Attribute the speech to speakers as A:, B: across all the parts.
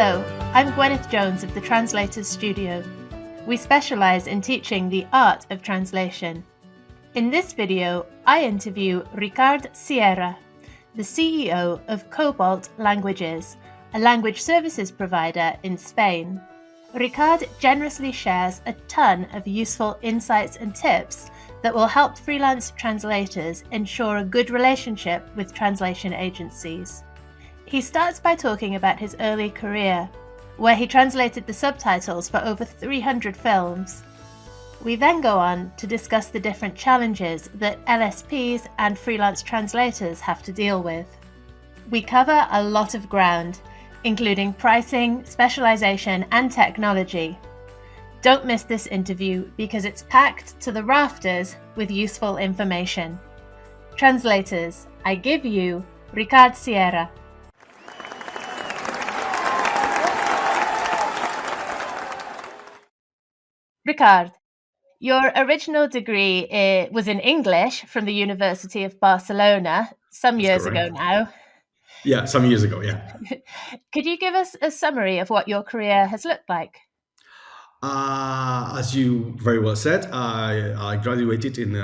A: Hello, I'm Gwenydd Jones of the Translators studio. We specialise in teaching the art of translation. In this video, I interview Ricard Sierra, the CEO of Kobalt Languages, a language services provider in Spain. Ricard generously shares a ton of useful insights and tips that will help freelance translators ensure a good relationship with translation agencies. He starts by talking about his early career, where he translated the subtitles for over 300 films. We then go on to discuss the different challenges that LSPs and freelance translators have to deal with. We cover a lot of ground, including pricing, specialisation and technology. Don't miss this interview because it's packed to the rafters with useful information. Translators, I give you Ricard Sierra. Ricard, your original degree was in English from the University of Barcelona some years ago now.
B: Yeah, some years ago, yeah.
A: Could you give us a summary of what your career has looked like?
B: As you very well said, I graduated in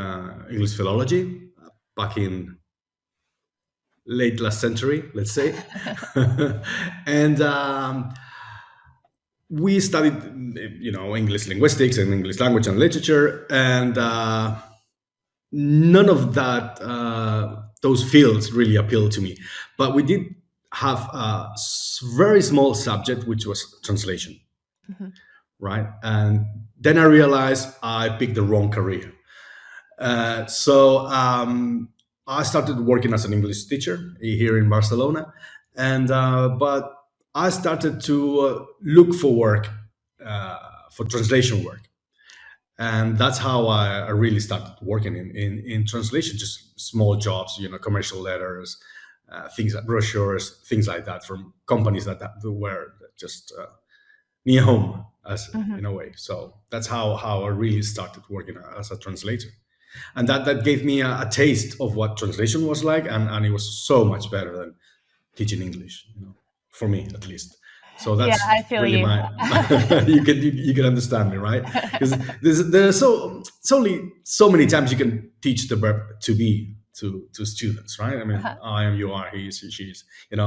B: English philology back in late last century, let's say. And we studied, English linguistics and English language and literature, and none of that, those fields really appealed to me. But we did have a very small subject, which was translation, right? And then I realized I picked the wrong career. So I started working as an English teacher here in Barcelona, and but I started to look for work, for translation work. And that's how I really started working in translation, just small jobs, commercial letters, things like brochures, things like that from companies that were just near home, in a way. So that's how I really started working as a translator. And that gave me a taste of what translation was like, and it was so much better than teaching English, for me at least. So that's
A: I feel
B: really
A: you.
B: you can understand me, right? Because there's so many times you can teach the verb to be to students, right? I mean, I am, you are, he is, she is, and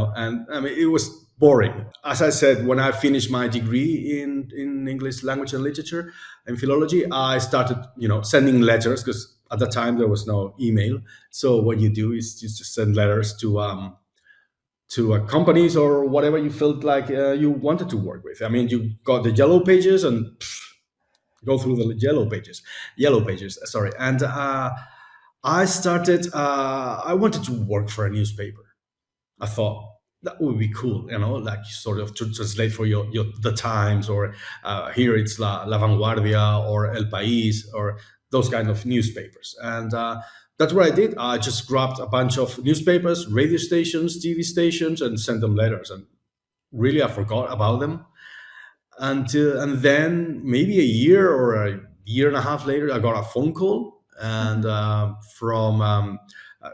B: I mean, it was boring. As I said, when I finished my degree in English language and literature and philology, I started, sending letters, because at the time there was no email. So what you do is just send letters to companies or whatever you felt like you wanted to work with. I mean, you got the yellow pages and go through the yellow pages. Sorry. And I started. I wanted to work for a newspaper. I thought that would be cool, like sort of to translate for your the Times, or here it's La Vanguardia or El País, or those kind of newspapers. And that's what I did. I just grabbed a bunch of newspapers, radio stations, TV stations, and sent them letters. And really, I forgot about them and then maybe a year or a year and a half later, I got a phone call, and from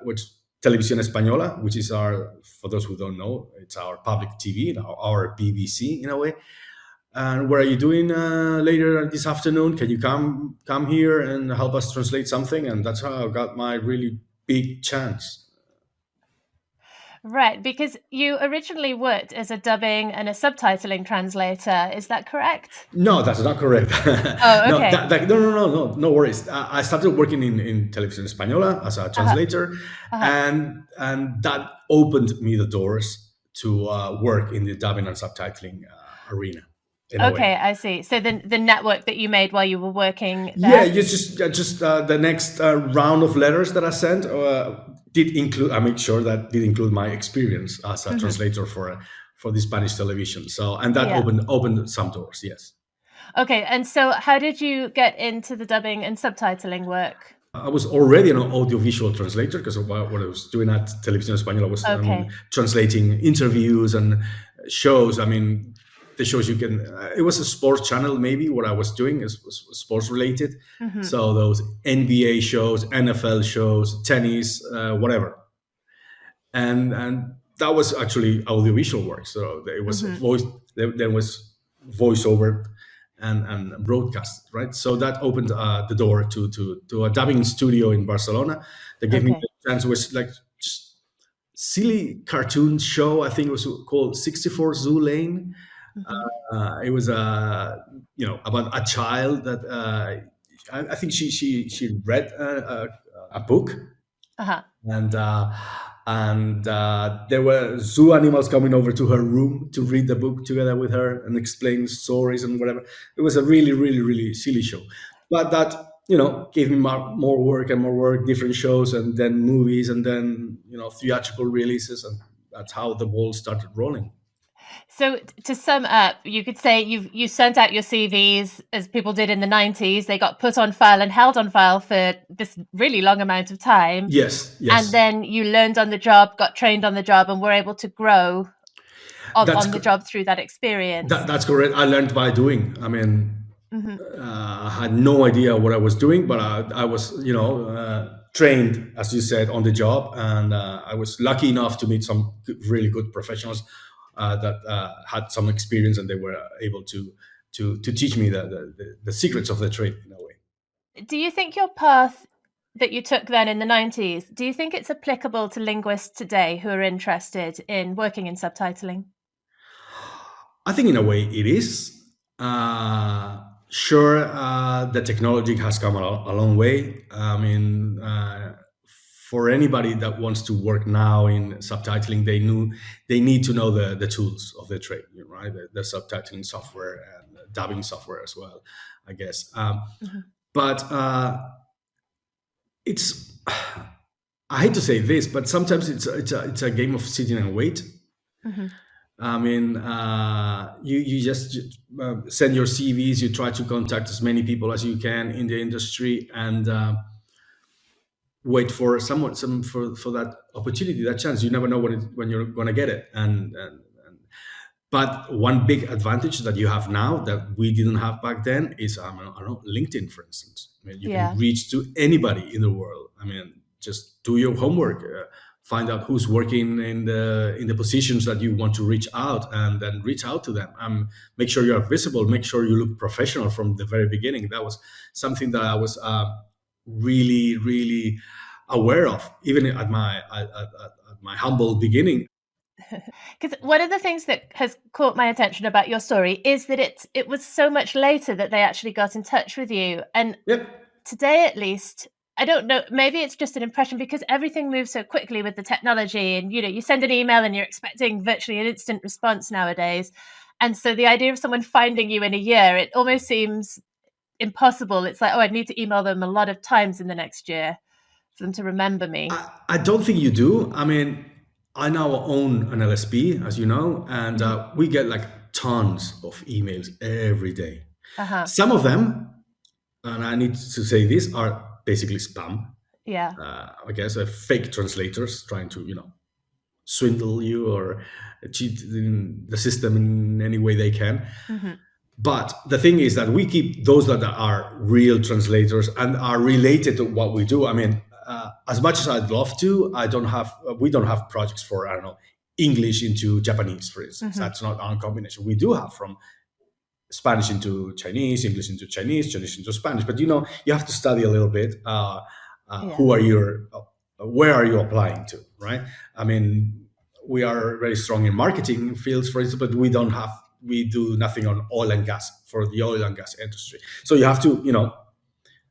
B: which Televisión Española, which is for those who don't know, it's our public TV, our BBC in a way. And what are you doing later this afternoon? Can you come here and help us translate something? And that's how I got my really big chance.
A: Right, because you originally worked as a dubbing and a subtitling translator. Is that correct?
B: No, that's not correct.
A: Oh, okay.
B: No worries. I started working in Televisión Española as a translator, and that opened me the doors to work in the dubbing and subtitling arena.
A: Okay, I see. So the network that you made while you were working there?
B: Yeah, just the next round of letters that I sent did include. I made sure that did include my experience as a translator for the Spanish television. So, and that opened some doors. Yes.
A: Okay, and so how did you get into the dubbing and subtitling work?
B: I was already an audiovisual translator, because what I was doing at Televisión Española was translating interviews and shows. I mean, the shows you can, it was a sports channel maybe, what I was doing was sports related. So those NBA shows, NFL shows, tennis, whatever. And that was actually audiovisual work. So it was voice. There was voiceover and broadcast, right? So that opened the door to a dubbing studio in Barcelona. That gave me
A: Okay.
B: the chance. It was like just silly cartoon show. I think it was called 64 Zoo Lane.
A: Hmm.
B: It was about a child that I think she read a book,
A: Uh-huh.
B: and there were zoo animals coming over to her room to read the book together with her and explain stories and whatever. It was a really, really, really silly show, but that gave me more work and more work, different shows, and then movies, and then theatrical releases, and that's how the ball started rolling.
A: So to sum up, you could say you sent out your CVs as people did in the 90s. They got put on file and held on file for this really long amount of time.
B: Yes,
A: And
B: yes.
A: then you learned on the job, got trained on the job, and were able to grow
B: That's
A: on the job through that experience.
B: that's correct. I learned by doing. I mean,
A: Hmm.
B: I had no idea what I was doing, but I was, trained, as you said, on the job, and I was lucky enough to meet some really good professionals that had some experience, and they were able to teach me the secrets of the trade in a way.
A: Do you think your path that you took then in the 90s, do you think it's applicable to linguists today who are interested in working in subtitling?
B: I think in a way it is. Sure, the technology has come a long way. I mean, for anybody that wants to work now in subtitling, they need to know the tools of the trade, right? The subtitling software and the dubbing software as well, I guess.
A: Hmm.
B: But it's I hate to say this, but sometimes it's a game of sitting and wait.
A: Hmm.
B: I mean, you just send your CVs. You try to contact as many people as you can in the industry, and wait for for that opportunity, that chance. You never know when you're going to get it. But one big advantage that you have now that we didn't have back then is, I don't know, LinkedIn, for instance. I mean, you can
A: Yeah.
B: reach to anybody in the world. I mean, just do your homework, find out who's working in the positions that you want to reach out, and then reach out to them. Make sure you are visible. Make sure you look professional from the very beginning. That was something that I was really, really aware of, even at my humble beginning.
A: Because one of the things that has caught my attention about your story is that it was so much later that they actually got in touch with you. And
B: Yep.
A: today, at least, I don't know, maybe it's just an impression because everything moves so quickly with the technology, and you send an email and you're expecting virtually an instant response nowadays. And so the idea of someone finding you in a year, it almost seems impossible. It's like, oh, I'd need to email them a lot of times in the next year for them to remember me.
B: I don't think you do. I mean, I now own an LSP, as you know, and
A: Hmm.
B: we get like tons of emails every day.
A: Uh-huh.
B: Some of them, and I need to say this, are basically spam.
A: Yeah.
B: I guess fake translators trying to, swindle you or cheat in the system in any way they can.
A: Hmm.
B: But the thing is that we keep those that are real translators and are related to what we do. I mean, as much as I'd love to, we don't have projects for, I don't know, English into Japanese, for instance.
A: Hmm.
B: That's not our combination. We do have from Spanish into Chinese, English into Chinese, Chinese into Spanish. But you have to study a little bit.
A: Yeah.
B: Who are your, where are you applying to, right? I mean, we are very strong in marketing fields, for instance, but we do nothing on oil and gas for the oil and gas industry. So you have to,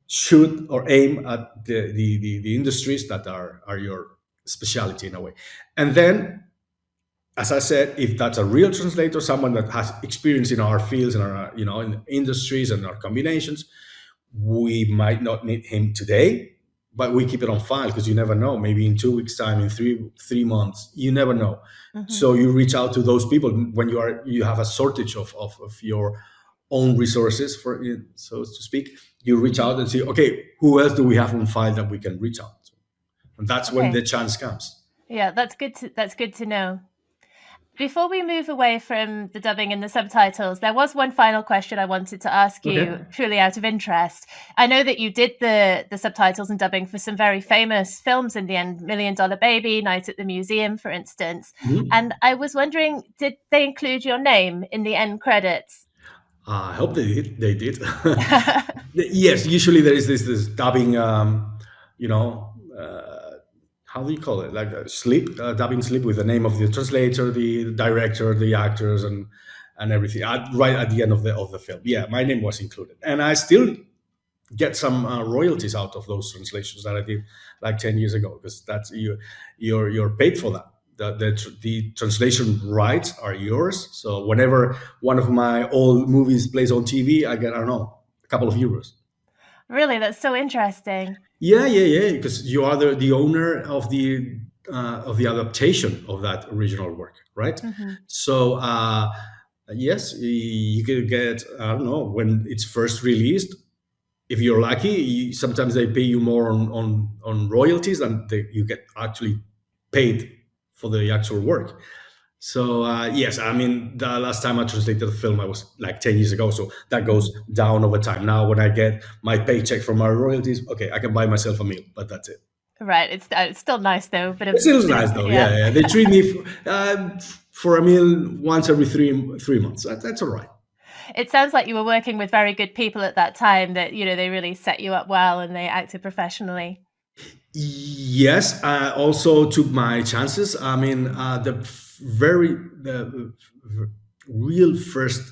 B: shoot or aim at the industries that are your specialty in a way. And then, as I said, if that's a real translator, someone that has experience in our fields and our, in industries and our combinations, we might not need him today, but we keep it on file because you never know. Maybe in 2 weeks' time, in three months, you never know.
A: Hmm.
B: So you reach out to those people when you have a shortage of your own resources, for so to speak. You reach out and say, okay, who else do we have on file that we can reach out to? And that's when
A: Okay.
B: the chance comes.
A: Yeah, that's good to know. Before we move away from the dubbing and the subtitles, there was one final question I wanted to ask you,
B: Okay.
A: purely out of interest. I know that you did the subtitles and dubbing for some very famous films in the end, Million Dollar Baby, Night at the Museum, for instance.
B: Mhm.
A: And I was wondering, did they include your name in the end credits?
B: I hope they did. They did. Yes, usually there is this dubbing, how do you call it? Like a slip, dubbing slip with the name of the translator, the director, the actors, and everything. Right at the end of the film. Yeah, my name was included, and I still get some royalties out of those translations that I did like 10 years ago, because that's you're paid for that. The translation rights are yours. So whenever one of my old movies plays on TV, I get, I don't know, a couple of euros.
A: Really, that's so interesting.
B: Yeah. Because you are the owner of the adaptation of that original work, right?
A: Mm-hmm.
B: So yes, you can get, I don't know, when it's first released. If you're lucky, sometimes they pay you more on royalties than you get actually paid for the actual work. So yes, I mean, the last time I translated a film, I was like 10 years ago. So that goes down over time. Now, when I get my paycheck from my royalties, okay, I can buy myself a meal, but that's it.
A: Right, it's still nice though.
B: It's still nice though. Yeah. They treat me for a meal once every 3 months. That's all right.
A: It sounds like you were working with very good people at that time, that, they really set you up well and they acted professionally.
B: Yes, I also took my chances. I mean, the real first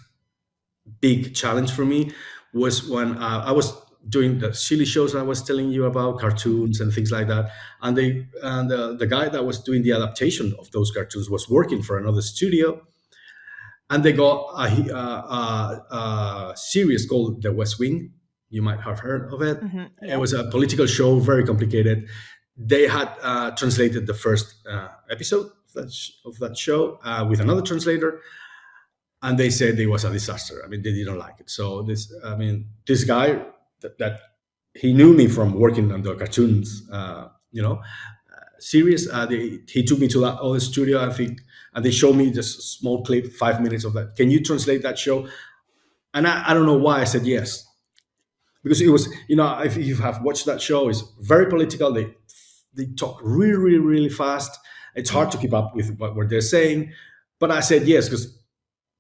B: big challenge for me was when I was doing the silly shows I was telling you about, cartoons and things like that. And the guy that was doing the adaptation of those cartoons was working for another studio, and they got a series called The West Wing. You might have heard of it.
A: Mm-hmm,
B: It was a political show, very complicated. They had translated the first episode of that show with another translator, and they said it was a disaster. I mean, they didn't like it. So this guy that he knew me from working on the cartoons, series. He took me to that other studio, I think, and they showed me just a small clip, 5 minutes of that. Can you translate that show? And I don't know why I said yes, because it was, if you have watched that show, it's very political. They talk really, really, really fast. It's hard to keep up with what they're saying. But I said yes, because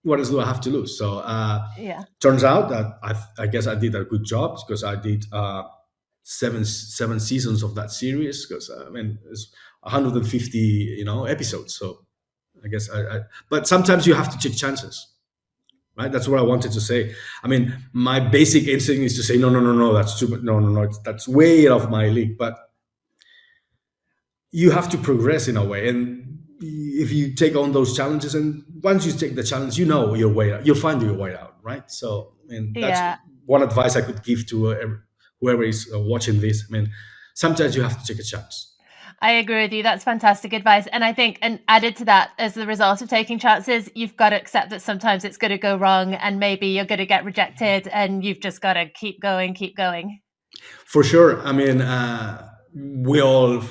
B: what else do I have to lose? So turns out that I guess I did a good job, because I did seven seasons of that series, because it's 150 episodes. So I guess but sometimes you have to take chances, right? That's what I wanted to say. I mean, my basic instinct is to say no, that's too much. No, that's way off my league. But you have to progress in a way, and if you take on those challenges, and once you take the challenge, your way out. You'll find your way out, right? So, that's one advice I could give to whoever is watching this. I mean, sometimes you have to take a chance.
A: I agree with you. That's fantastic advice. And I think, and added to that, as the result of taking chances, you've got to accept that sometimes it's going to go wrong, and maybe you're going to get rejected, and you've just got to keep going.
B: For sure. I mean, we all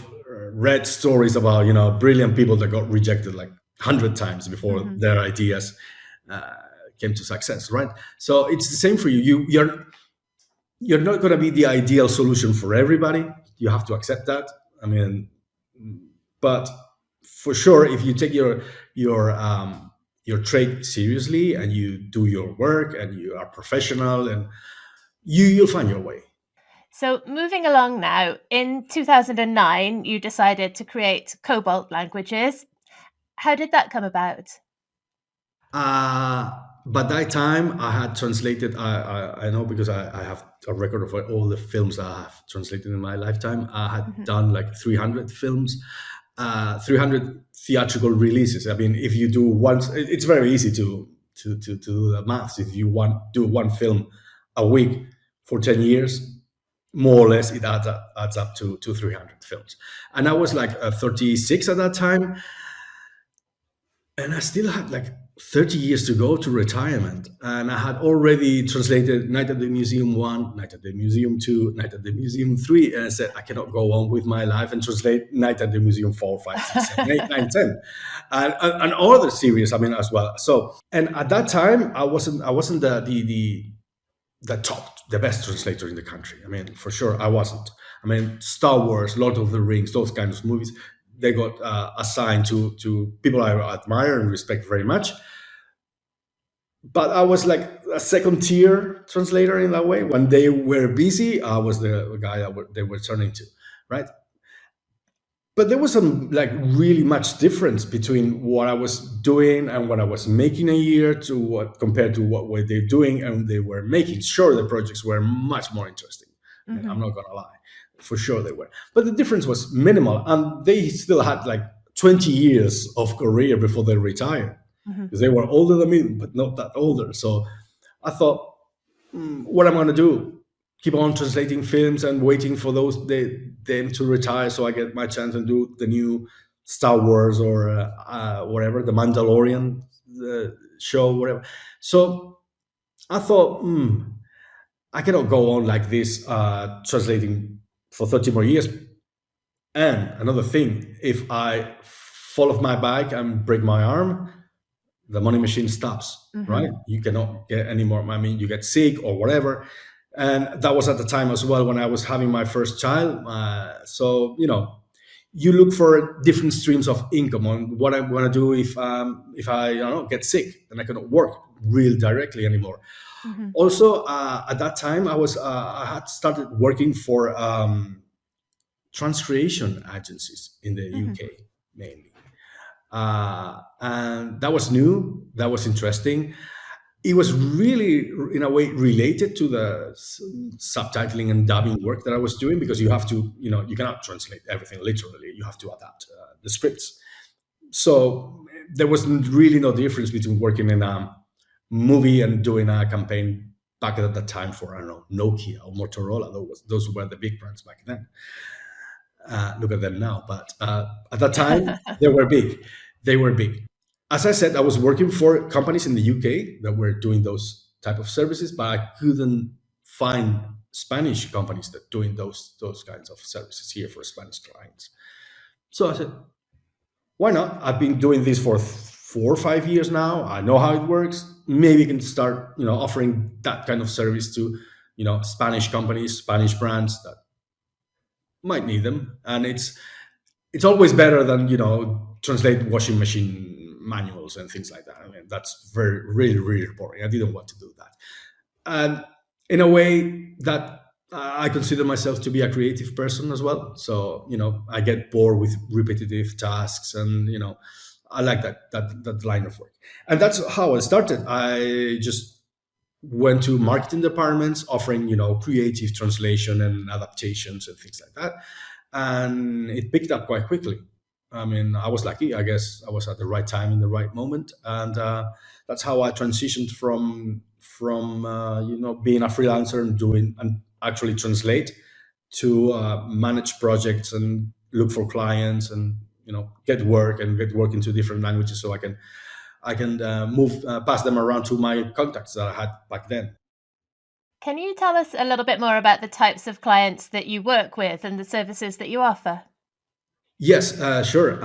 B: read stories about brilliant people that got rejected like 100 times before their ideas came to success, right? So it's the same for you. You're not going to be the ideal solution for everybody. You have to accept that. I mean, but for sure, if you take your trade seriously, and you do your work, and you are professional, and you'll find your way.
A: So moving along now, in 2009, you decided to create Kobalt Languages. How did that come about?
B: By that time, I had translated. I know, because I have a record of all the films that I have translated in my lifetime. I had done like 300 films, 300 theatrical releases. I mean, if you do one, it's very easy to do the maths. If you do one film a week for 10 years, more or less, it adds up to 300 films. And I was like 36 at that time, and I still had like 30 years to go to retirement, and I had already translated Night at the Museum 1, Night at the Museum 2, Night at the Museum 3, and I said I cannot go on with my life and translate Night at the Museum 4, 5, 6, 7, 8, 9, 10, and other series, I mean, as well. So, and at that time I wasn't the top, the best translator in the country. I mean, for sure I wasn't. I mean, Star Wars, Lord of the Rings, those kinds of movies, they got assigned to people I admire and respect very much. But I was like a second tier translator in that way. When they were busy, I was the guy that they were turning to, right? But there was some like really much difference between what I was doing and what I was making a year to what compared to what were they doing and they were making. Sure, the projects were much more interesting. I mean, I'm not gonna lie, for sure they were. But the difference was minimal, and they still had like 20 years of career before they retired because they were older than me, but not that older. So I thought, what am I going to do? Keep on translating films and waiting for them to retire so I get my chance and do the new Star Wars or whatever, the Mandalorian show, whatever. So I thought, I cannot go on like this translating for 30 more years. And another thing, if I fall off my bike and break my arm, the money machine stops, right? You cannot get any more. I mean, you get sick or whatever. And that was at the time as well when I was having my first child. So, you look for different streams of income on what I'm going to do if I get sick and I cannot work real directly anymore. Also, at that time, I had started working for transcreation agencies in the UK mainly. And that was new, that was interesting. It was really, in a way, related to the subtitling and dubbing work that I was doing, because you have to, you cannot translate everything literally. You have to adapt the scripts. So there was really no difference between working in a movie and doing a campaign back at that time for, I don't know, Nokia or Motorola. Those were the big brands back then. Look at them now. But at that time, they were big. They were big. As I said, I was working for companies in the UK that were doing those type of services, but I couldn't find Spanish companies that doing those kinds of services here for Spanish clients. So I said, why not? I've been doing this for 4 or 5 years now. I know how it works. Maybe I can start, offering that kind of service to, Spanish companies, Spanish brands that might need them. And it's always better than, translate washing machine manuals and things like that. I mean, that's really, really boring. I didn't want to do that. And in a way that I consider myself to be a creative person as well. So, I get bored with repetitive tasks and, I like that line of work. And that's how I started. I just went to marketing departments offering, creative translation and adaptations and things like that. And it picked up quite quickly. I mean, I was lucky. I guess I was at the right time in the right moment, and that's how I transitioned from being a freelancer and actually translate to manage projects and look for clients and get work into different languages so I can move pass them around to my contacts that I had back then.
A: Can you tell us a little bit more about the types of clients that you work with and the services that you offer?
B: Yes, sure.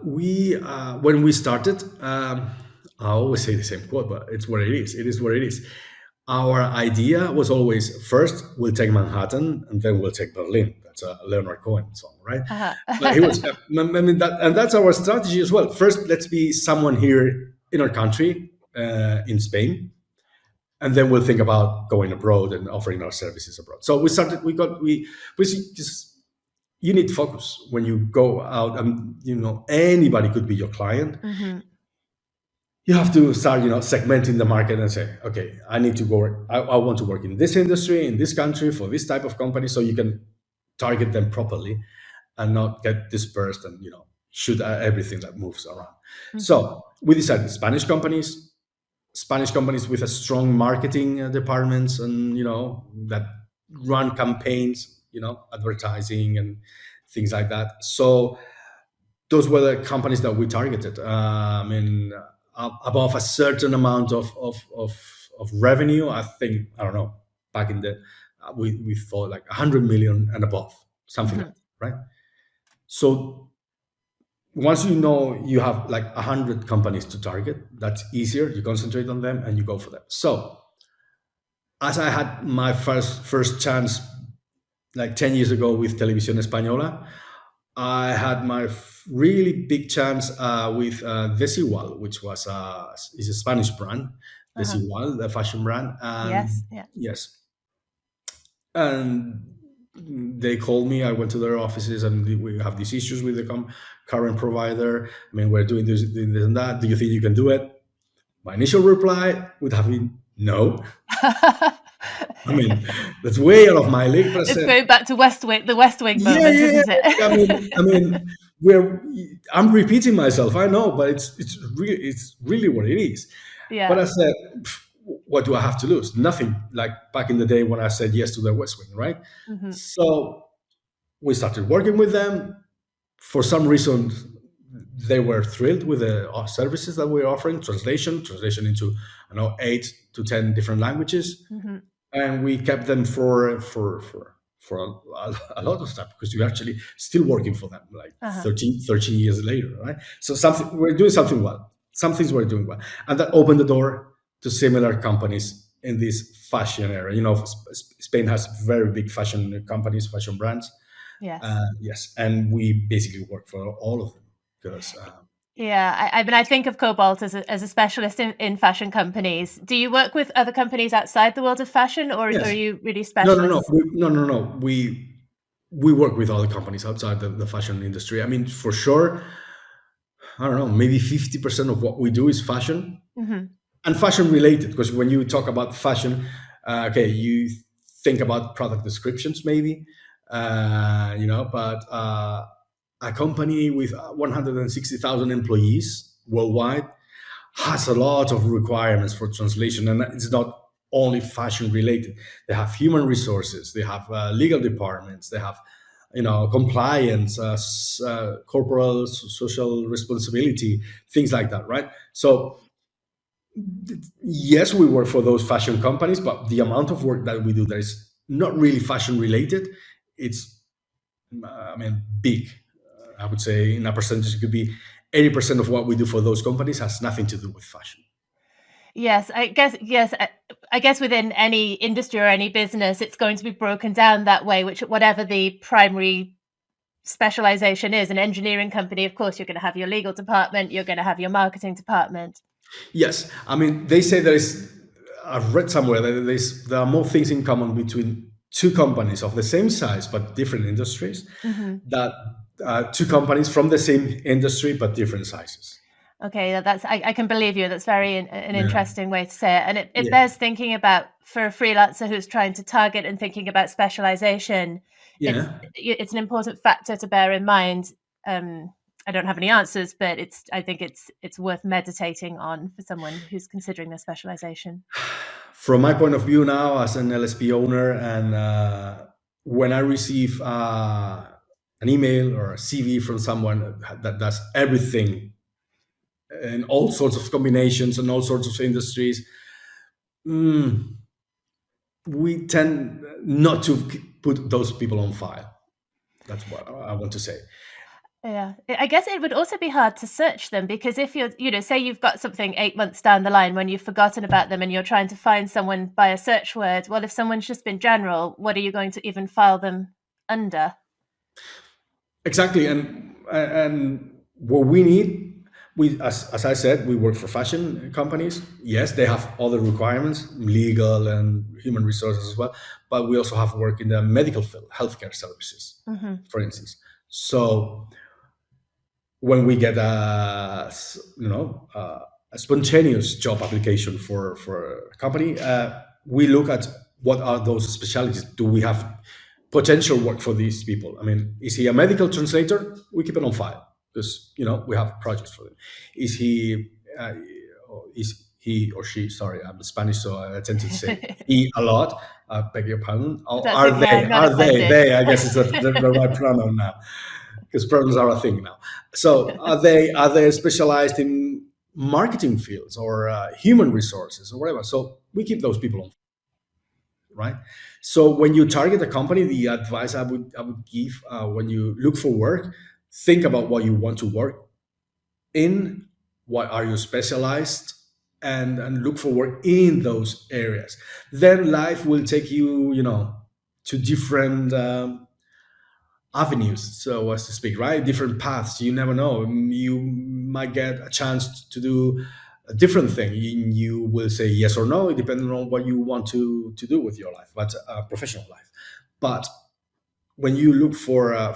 B: We when we started, I always say the same quote, but it's what it is. It is what it is. Our idea was always first we'll take Manhattan and then we'll take Berlin. That's a Leonard Cohen song, right? But he was, I mean, that's our strategy as well. First, let's be someone here in our country, in Spain, and then we'll think about going abroad and offering our services abroad. So we started. We just, you need focus when you go out, and anybody could be your client. You have to start segmenting the market and say, okay, I need to go, I want to work in this industry, in this country, for this type of company, so you can target them properly and not get dispersed and shoot at everything that moves around. So we decided Spanish companies with a strong marketing departments, and that run campaigns, advertising and things like that. So those were the companies that we targeted. I mean, above a certain amount of revenue. I think, I don't know, back in the we thought like 100 million and above, something like that, right? So once you know you have like 100 companies to target, that's easier. You concentrate on them and you go for them. So as I had my first chance like 10 years ago with Televisión Española, I had my really big chance with Desigual, which is a Spanish brand, Desigual, the fashion brand. And yes. And they called me. I went to their offices, and we have these issues with the current provider. I mean, we're doing this and that. Do you think you can do it? My initial reply would have been no. I mean, that's way out of my league.
A: It's going back to the West Wing moment, isn't
B: it? I mean, I'm repeating myself. I know, but it's really what it is.
A: Yeah.
B: But I said, what do I have to lose? Nothing. Like back in the day when I said yes to the West Wing, right? So we started working with them. For some reason, they were thrilled with the services that we're offering, translation into 8 to 10 different languages. And we kept them for a lot of time, because we're actually still working for them, like 13 years later, right? So we're doing something well. Some things we're doing well. And that opened the door to similar companies in this fashion area. Spain has very big fashion companies, fashion brands.
A: Yes.
B: Yes. And we basically work for all of them. Because
A: I think of Kobalt as a specialist in fashion companies. Do you work with other companies outside the world of fashion, or are you really specialist?
B: No. We work with other companies outside the fashion industry. I mean, for sure, I don't know, maybe 50% of what we do is fashion, and fashion related. Because when you talk about fashion, you think about product descriptions, maybe, but a company with 160,000 employees worldwide has a lot of requirements for translation, and it's not only fashion related. They have human resources, they have legal departments, they have compliance, corporate social responsibility, things like that, right? So yes, we work for those fashion companies, but the amount of work that we do that is not really fashion related, it's big. I would say in a percentage, it could be 80% of what we do for those companies has nothing to do with fashion.
A: Yes, I guess within any industry or any business, it's going to be broken down that way, whatever the primary specialization is. An engineering company, of course, you're going to have your legal department, you're going to have your marketing department.
B: Yes, I mean, they say I've read somewhere that there are more things in common between two companies of the same size but different industries, that two companies from the same industry but different sizes.
A: Okay, I can believe you. That's very an interesting way to say it, and it bears thinking about for a freelancer who's trying to target and thinking about specialization. It's an important factor to bear in mind. I don't have any answers, but I think it's worth meditating on for someone who's considering their specialization.
B: From my point of view now, as an LSP owner, and when I receive an email or a CV from someone that does everything in all sorts of combinations and all sorts of industries, we tend not to put those people on file. That's what I want to say.
A: Yeah, I guess it would also be hard to search them, because if you're, say you've got something 8 months down the line when you've forgotten about them and you're trying to find someone by a search word, well, if someone's just been general, what are you going to even file them under?
B: Exactly, and what we need, as I said, we work for fashion companies. Yes, they have other requirements, legal and human resources as well, but we also have work in the medical field, healthcare services, for instance. So when we get a spontaneous job application for a company, we look at what are those specialties. Do we have potential work for these people? I mean, is he a medical translator? We keep it on file because we have projects for them. Is he or she? Sorry, I'm Spanish, so I tend to say he a lot. I beg your pardon. Are they? I guess it's the right pronoun now, because pronouns are a thing now. So are they specialized in marketing fields or human resources or whatever. So we keep those people on, right? So when you target a company, the advice I would give when you look for work, think about what you want to work in, what are you specialized, and look for work in those areas. Then life will take you, to different avenues, so as to speak, right? Different paths. You never know. You might get a chance to do a different thing. You will say yes or no, depending on what you want to do with your life, but professional life. But when you look for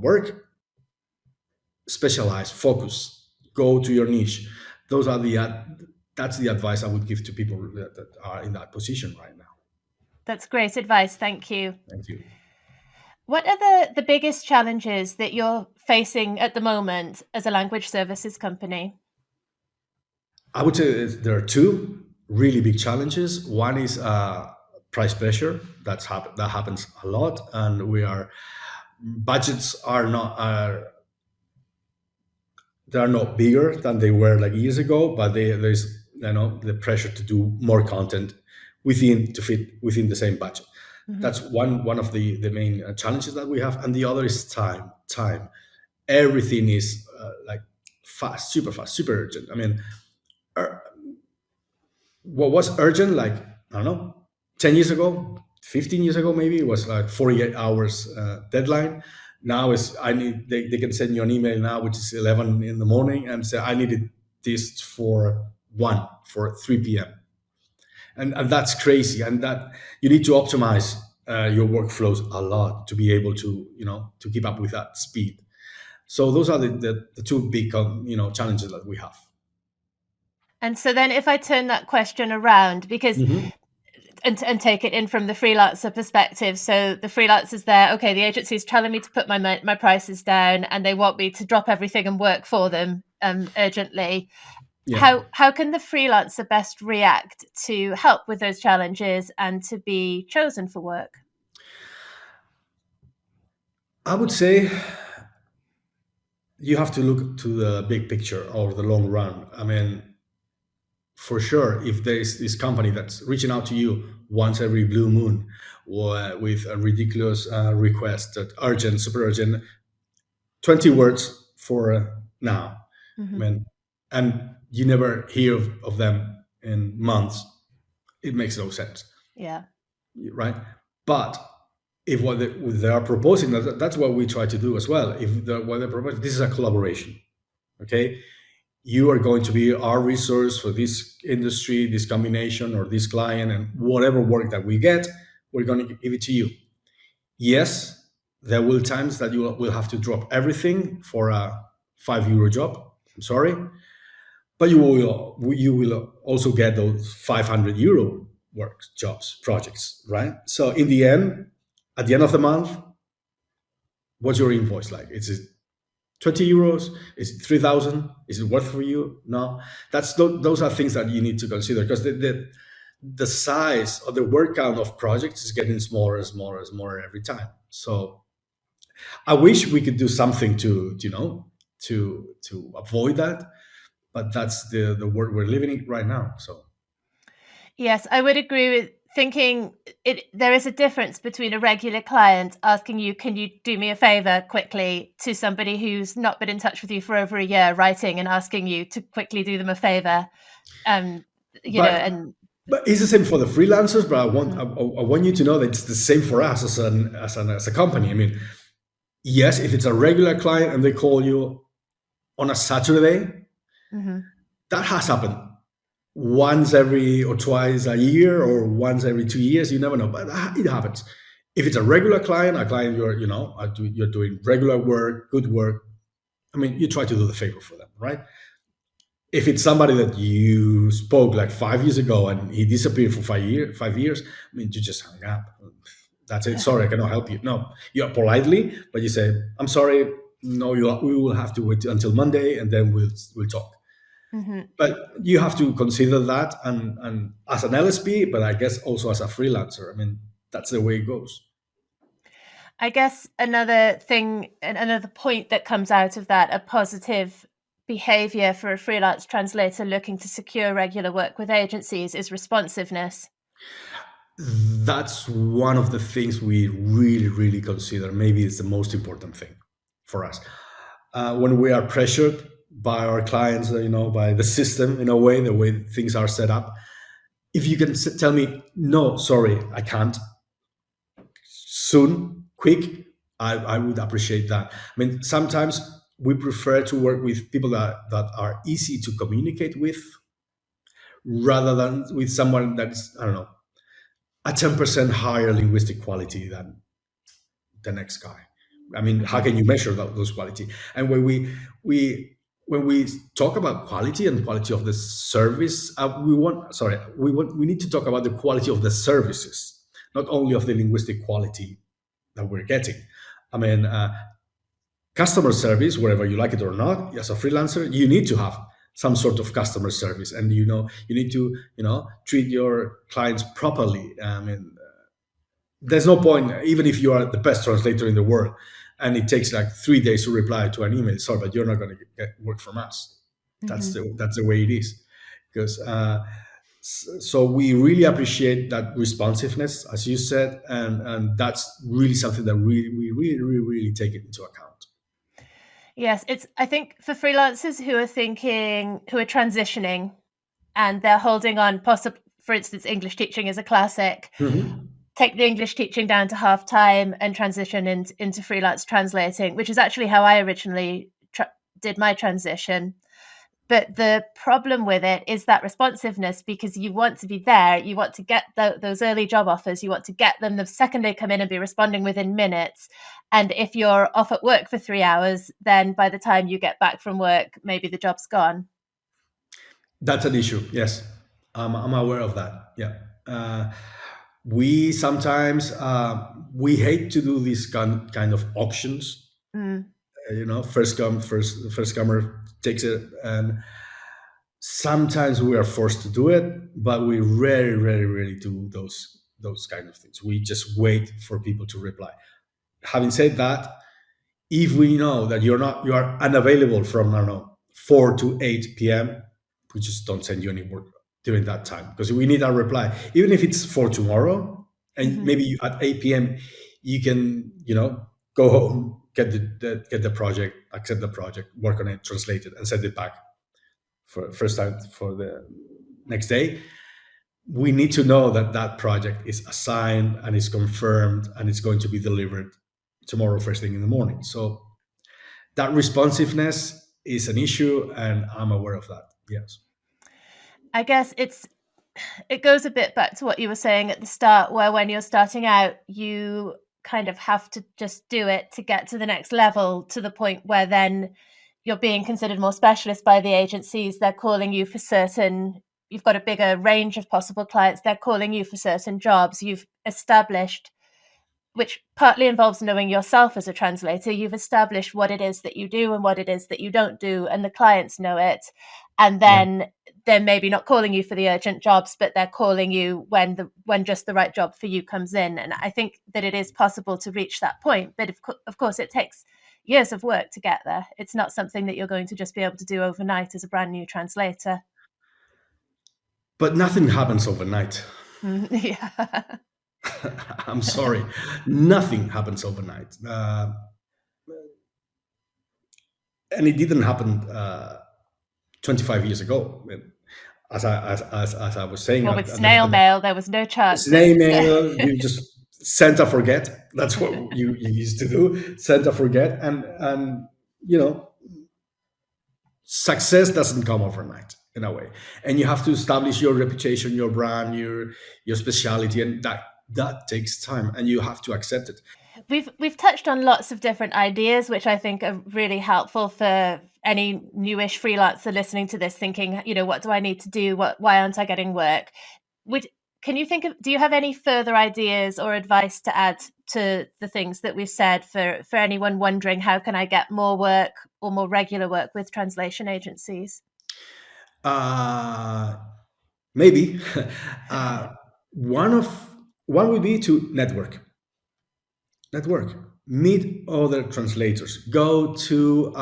B: work, specialize, focus, go to your niche. Those are that's the advice I would give to people that are in that position right now.
A: That's great advice. Thank you.
B: Thank you.
A: What are the biggest challenges that you're facing at the moment as a language services company?
B: I would say there are two really big challenges. One is price pressure. That happens a lot, and budgets they are not bigger than they were like years ago, but there's the pressure to do more content to fit within the same budget.
A: Mhm.
B: That's one of the main challenges that we have, and the other is time. Everything is like fast, super urgent. I mean, what was urgent, like, I don't know, 10 years ago, 15 years ago, maybe it was like 48 hours deadline. Now they can send you an email now, which is 11 in the morning, and say, I needed this for 3 p.m. And that's crazy. And that you need to optimize your workflows a lot to be able to keep up with that speed. So those are the two big challenges that we have.
A: And so then if I turn that question around, because and take it in from the freelancer perspective. So the freelancer's there, okay, the agency is telling me to put my prices down, and they want me to drop everything and work for them urgently.
B: Yeah.
A: How can the freelancer best react to help with those challenges and to be chosen for work?
B: I would say you have to look to the big picture or the long run. I mean, for sure, if there's this company that's reaching out to you once every blue moon with a ridiculous request, that urgent, super urgent, 20 words for now, I mean, and you never hear of them in months, it makes no sense.
A: Yeah.
B: Right? But if what they are proposing, that's what we try to do as well. What they're proposing, this is a collaboration. Okay, you are going to be our resource for this industry, this combination, or this client, and whatever work that we get, we're going to give it to you. Yes, there will times that you will have to drop everything for a €5 job. I'm sorry, but you will also get those €500 work jobs, projects, right? So in the end, at the end of the month, what's your invoice like? Is it €20? Is it 3,000? Is it worth for you? No, those are things that you need to consider, because the size or the work count of projects is getting smaller and smaller and smaller every time. So I wish we could do something to avoid that, but that's the world we're living in right now. So
A: yes, I would agree with thinking there is a difference between a regular client asking you, can you do me a favor quickly, to somebody who's not been in touch with you for over a year, writing and asking you to quickly do them a favor.
B: But it's the same for the freelancers. But I want you to know that it's the same for us as a company. I mean, yes, if it's a regular client and they call you on a Saturday, that has happened once every or twice a year or once every 2 years. You never know, but it happens. If it's a regular client, you're doing regular work, good work, I mean, you try to do the favor for them, right? If it's somebody that you spoke like 5 years ago and he disappeared for 5 years, I mean, you just hang up. That's it. Sorry, I cannot help you. No, you politely, but you say, I'm sorry. No, we will have to wait until Monday, and then we'll talk. But you have to consider that, and as an LSP, but I guess also as a freelancer. I mean, that's the way it goes.
A: I guess another point that comes out of that, a positive behavior for a freelance translator looking to secure regular work with agencies is responsiveness.
B: That's one of the things we really, really consider. Maybe it's the most important thing for us. When we are pressured by our clients, by the system in a way, the way things are set up, if you can tell me, no, sorry, I can't, soon, quick, I would appreciate that. I mean, sometimes we prefer to work with people that are easy to communicate with rather than with someone that's, I don't know, a 10% higher linguistic quality than the next guy. I mean, how can you measure those quality? And when we talk about quality and quality of the service, we need to talk about the quality of the services, not only of the linguistic quality that we're getting. I mean, customer service, wherever you like it or not, as a freelancer, you need to have some sort of customer service, and you need to treat your clients properly. I mean, there's no point, even if you are the best translator in the world and it takes like 3 days to reply to an email, sorry, but you're not going to get work from us. That's the way it is. Because so we really appreciate that responsiveness, as you said, and that's really something that we really take it into account.
A: Yes, I think for freelancers who are transitioning and they're holding on, for instance, English teaching is a classic. Take the English teaching down to half time and transition into freelance translating, which is actually how I originally did my transition. But the problem with it is that responsiveness, because you want to be there, you want to get those early job offers, you want to get them the second they come in and be responding within minutes. And if you're off at work for 3 hours, then by the time you get back from work, maybe the job's gone.
B: That's an issue. Yes, I'm aware of that. Yeah. We sometimes we hate to do these kind of auctions. First come, first comer takes it, and sometimes we are forced to do it, but we rarely do those kind of things. We just wait for people to reply. Having said that, if we know that you are unavailable from, I don't know, 4 to 8 p.m., we just don't send you any work during that time, because we need a reply, even if it's for tomorrow, and maybe at 8 p.m. you can go home, get the project, accept the project, work on it, translate it, and send it back for first time for the next day. We need to know that that project is assigned and is confirmed and it's going to be delivered tomorrow first thing in the morning. So that responsiveness is an issue, and I'm aware of that. Yes.
A: I guess it goes a bit back to what you were saying at the start, where when you're starting out, you kind of have to just do it to get to the next level, to the point where then you're being considered more specialist by the agencies. They're calling you for you've got a bigger range of possible clients. They're calling you for certain jobs. You've established, which partly involves knowing yourself as a translator, you've established what it is that you do and what it is that you don't do, and the clients know it. And then they're maybe not calling you for the urgent jobs, but they're calling you when just the right job for you comes in. And I think that it is possible to reach that point, but of course it takes years of work to get there. It's not something that you're going to just be able to do overnight as a brand new translator.
B: But nothing happens overnight.
A: Yeah.
B: I'm sorry, nothing happens overnight, and it didn't happen 25 years ago. As I was saying,
A: well, with snail mail, there was no chance.
B: Snail mail, you just send a forget. That's what you used to do. Send a forget, and success doesn't come overnight in a way, and you have to establish your reputation, your brand, your speciality, and that takes time, and you have to accept it.
A: We've touched on lots of different ideas, which I think are really helpful for any newish freelancer listening to this, thinking, what do I need to do? Why aren't I getting work? Do you have any further ideas or advice to add to the things that we've said for anyone wondering, how can I get more work or more regular work with translation agencies?
B: Maybe one would be to network, meet other translators, go to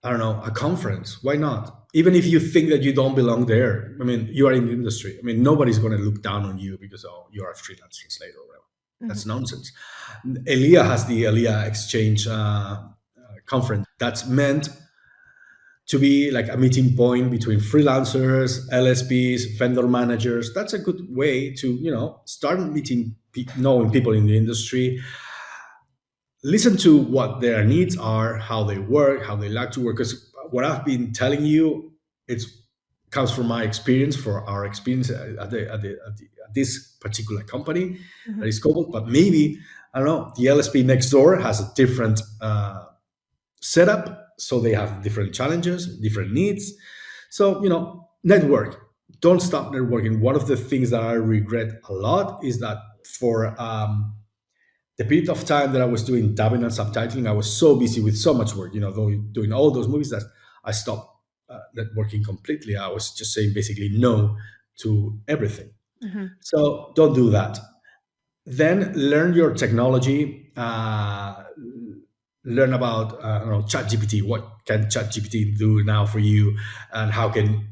B: I don't know, a conference. Why not? Even if you think that you don't belong there, I mean, you are in the industry. I mean, nobody's going to look down on you because, oh, you're a freelance translator or whatever. That's nonsense. ELIA has the ELIA Exchange conference that's meant to be like a meeting point between freelancers, LSPs, vendor managers. That's a good way to, start meeting, knowing people in the industry, listen to what their needs are, how they work, how they like to work. Because what I've been telling you, it comes from my experience, for our experience at this particular company that is Kobalt. But maybe, I don't know, the LSP next door has a different setup. So they have different challenges, different needs. So, network. Don't stop networking. One of the things that I regret a lot is that for the period of time that I was doing dubbing and subtitling, I was so busy with so much work, doing all those movies, that I stopped networking completely. I was just saying basically no to everything. So don't do that. Then learn your technology. Learn about ChatGPT. What can ChatGPT do now for you, and how can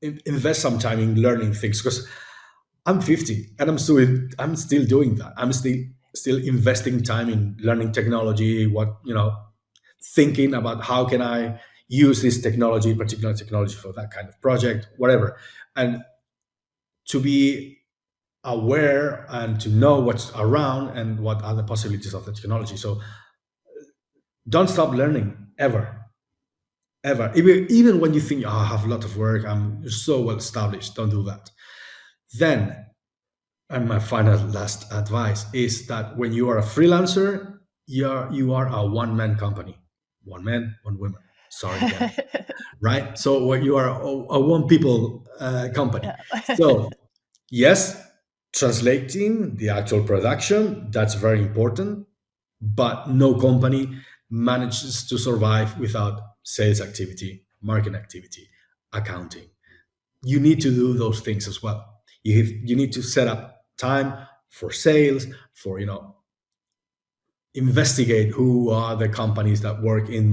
B: invest some time in learning things? Because I'm 50 and I'm still doing that. I'm still investing time in learning technology. Thinking about how can I use this technology, particular technology, for that kind of project, whatever, and to be aware and to know what's around and what are the possibilities of the technology. So don't stop learning ever, ever. Even when you think, oh, I have a lot of work, I'm so well established. Don't do that. Then, and my final last advice is that when you are a freelancer, you are a one-man company. One man, one woman. Sorry again. Right? So when you are a one people company. So yes, translating the actual production, that's very important. But no company manages to survive without sales activity, marketing activity, accounting. You need to do those things as well. You need to set up time for sales, for investigate who are the companies that work in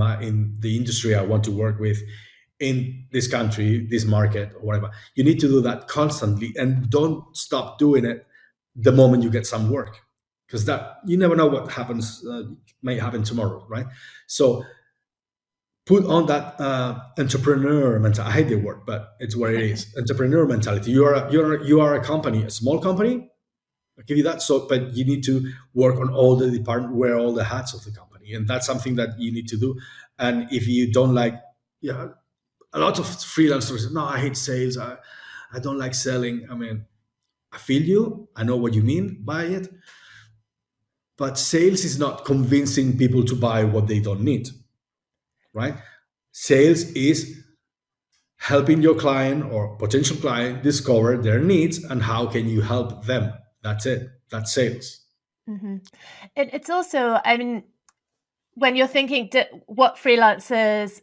B: the industry I want to work with, in this country, this market, or whatever. You need to do that constantly, and don't stop doing it the moment you get some work, because that you never know what happens, may happen tomorrow, right? So put on that entrepreneur mentality. I hate the word, but it's what it is. Entrepreneur mentality. You are a company, a small company. I'll give you that. So, but you need to work on all the department, wear all the hats of the company, and that's something that you need to do. And if you don't like, yeah, a lot of freelancers, no, I hate sales. I don't like selling. I mean, I feel you. I know what you mean by it. But sales is not convincing people to buy what they don't need, right? Sales is helping your client or potential client discover their needs and how can you help them. That's it. That's sales.
A: It's also, I mean, when you're thinking what freelancers,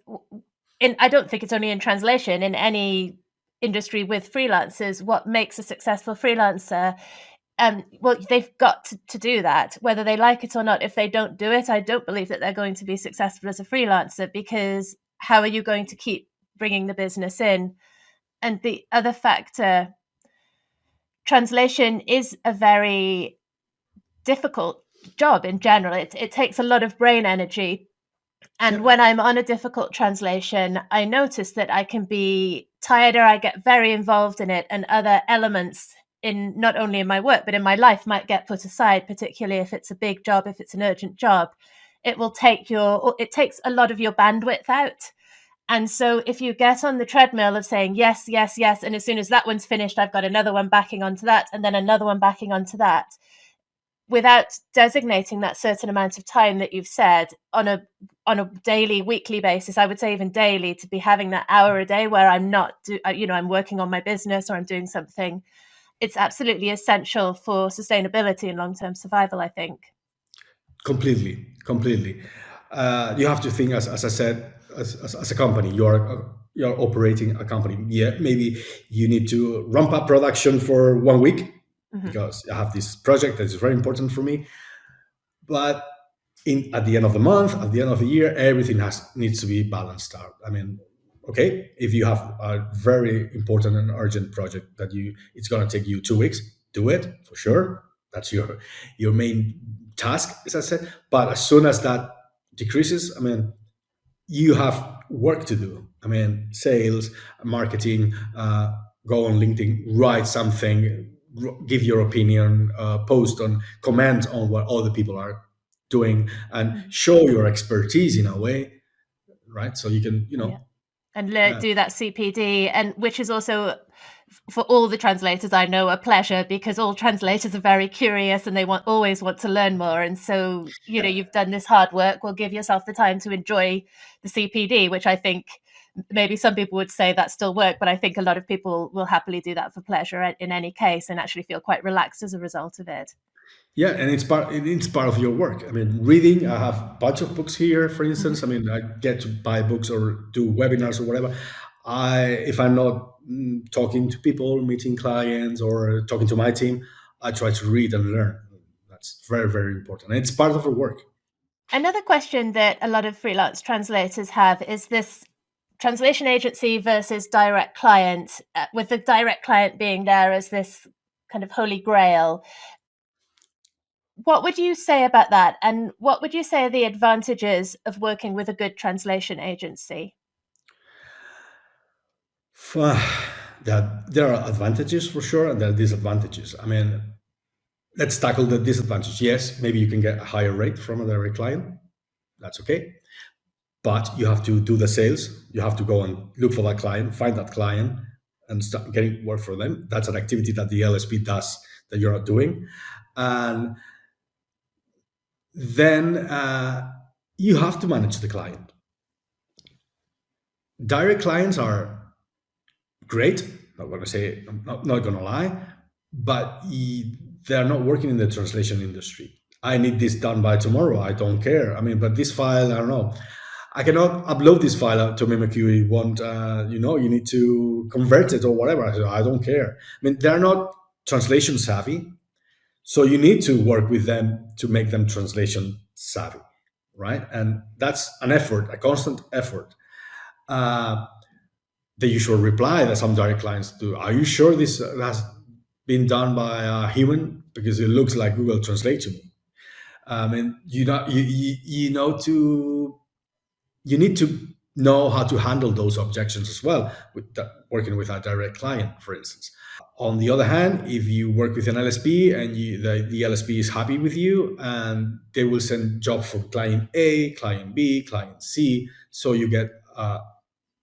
A: I don't think it's only in translation, in any industry with freelancers, what makes a successful freelancer, well, they've got to do that, whether they like it or not. If they don't do it, I don't believe that they're going to be successful as a freelancer, because how are you going to keep bringing the business in? And the other factor, translation is a very difficult job in general. It takes a lot of brain energy. And when I'm on a difficult translation, I notice that I can be tireder. I get very involved in it, and other elements in not only in my work, but in my life might get put aside, particularly if it's a big job, if it's an urgent job. It takes a lot of your bandwidth out. And so if you get on the treadmill of saying yes, yes, yes, and as soon as that one's finished, I've got another one backing onto that, and then another one backing onto that, without designating that certain amount of time that you've said on a daily, weekly basis, I would say even daily, to be having that hour a day where I'm not, I'm working on my business or I'm doing something. It's absolutely essential for sustainability and long-term survival, I think.
B: Completely. You have to think, as I said, as a company, you're operating a company. Yeah, maybe you need to ramp up production for 1 week because I have this project that is very important for me. But in at the end of the month, at the end of the year, everything needs to be balanced out. I mean, okay, if you have a very important and urgent project that it's going to take you 2 weeks, do it for sure. That's your main task, as I said. But as soon as that decreases, I mean, you have work to do. I mean, sales, marketing, go on LinkedIn, write something, give your opinion, post on, comment on what other people are doing, and
A: Mhm.
B: show your expertise in a way, right? So you can,
A: Yeah. And
B: uh,
A: do that CPD, and which is also for all the translators I know a pleasure, because all translators are very curious and they always want to learn more. And so, you've done this hard work. Well, give yourself the time to enjoy the CPD, which I think maybe some people would say that's still work, but I think a lot of people will happily do that for pleasure in any case and actually feel quite relaxed as a result of it.
B: yeah, and it's part of your work. I mean, reading. I have a bunch of books here, for instance. I
A: Mm-hmm.
B: mean, I get to buy books or do webinars or whatever. If I'm not talking to people, meeting clients, or talking to my team, I try to read and learn. That's very, very important. And it's part of the work.
A: Another question that a lot of freelance translators have is this translation agency versus direct client, with the direct client being there as this kind of holy grail. What would you say about that? And what would you say are the advantages of working with a good translation agency?
B: That there are advantages for sure, and there are disadvantages. I mean, let's tackle the disadvantage. Yes, maybe you can get a higher rate from a direct client. That's okay. But you have to do the sales. You have to go and look for that client, find that client, and start getting work for them. That's an activity that the LSP does that you're not doing. And then you have to manage the client. Direct clients are great. Not going to say, I'm not going to lie, but they're not working in the translation industry. I need this done by tomorrow. I don't care. I mean, but this file, I don't know. I cannot upload this file to MemoQ. You want, you need to convert it or whatever. I don't care. I mean, they're not translation savvy, so you need to work with them to make them translation savvy, right? And that's an effort, a constant effort. Uh, the usual reply that some direct clients do: "Are you sure this has been done by a human? Because it looks like Google Translate to me." And you need to know how to handle those objections as well with working with a direct client, for instance. On the other hand, if you work with an LSP and the LSP is happy with you, and they will send jobs from client A, client B, client C, so you get a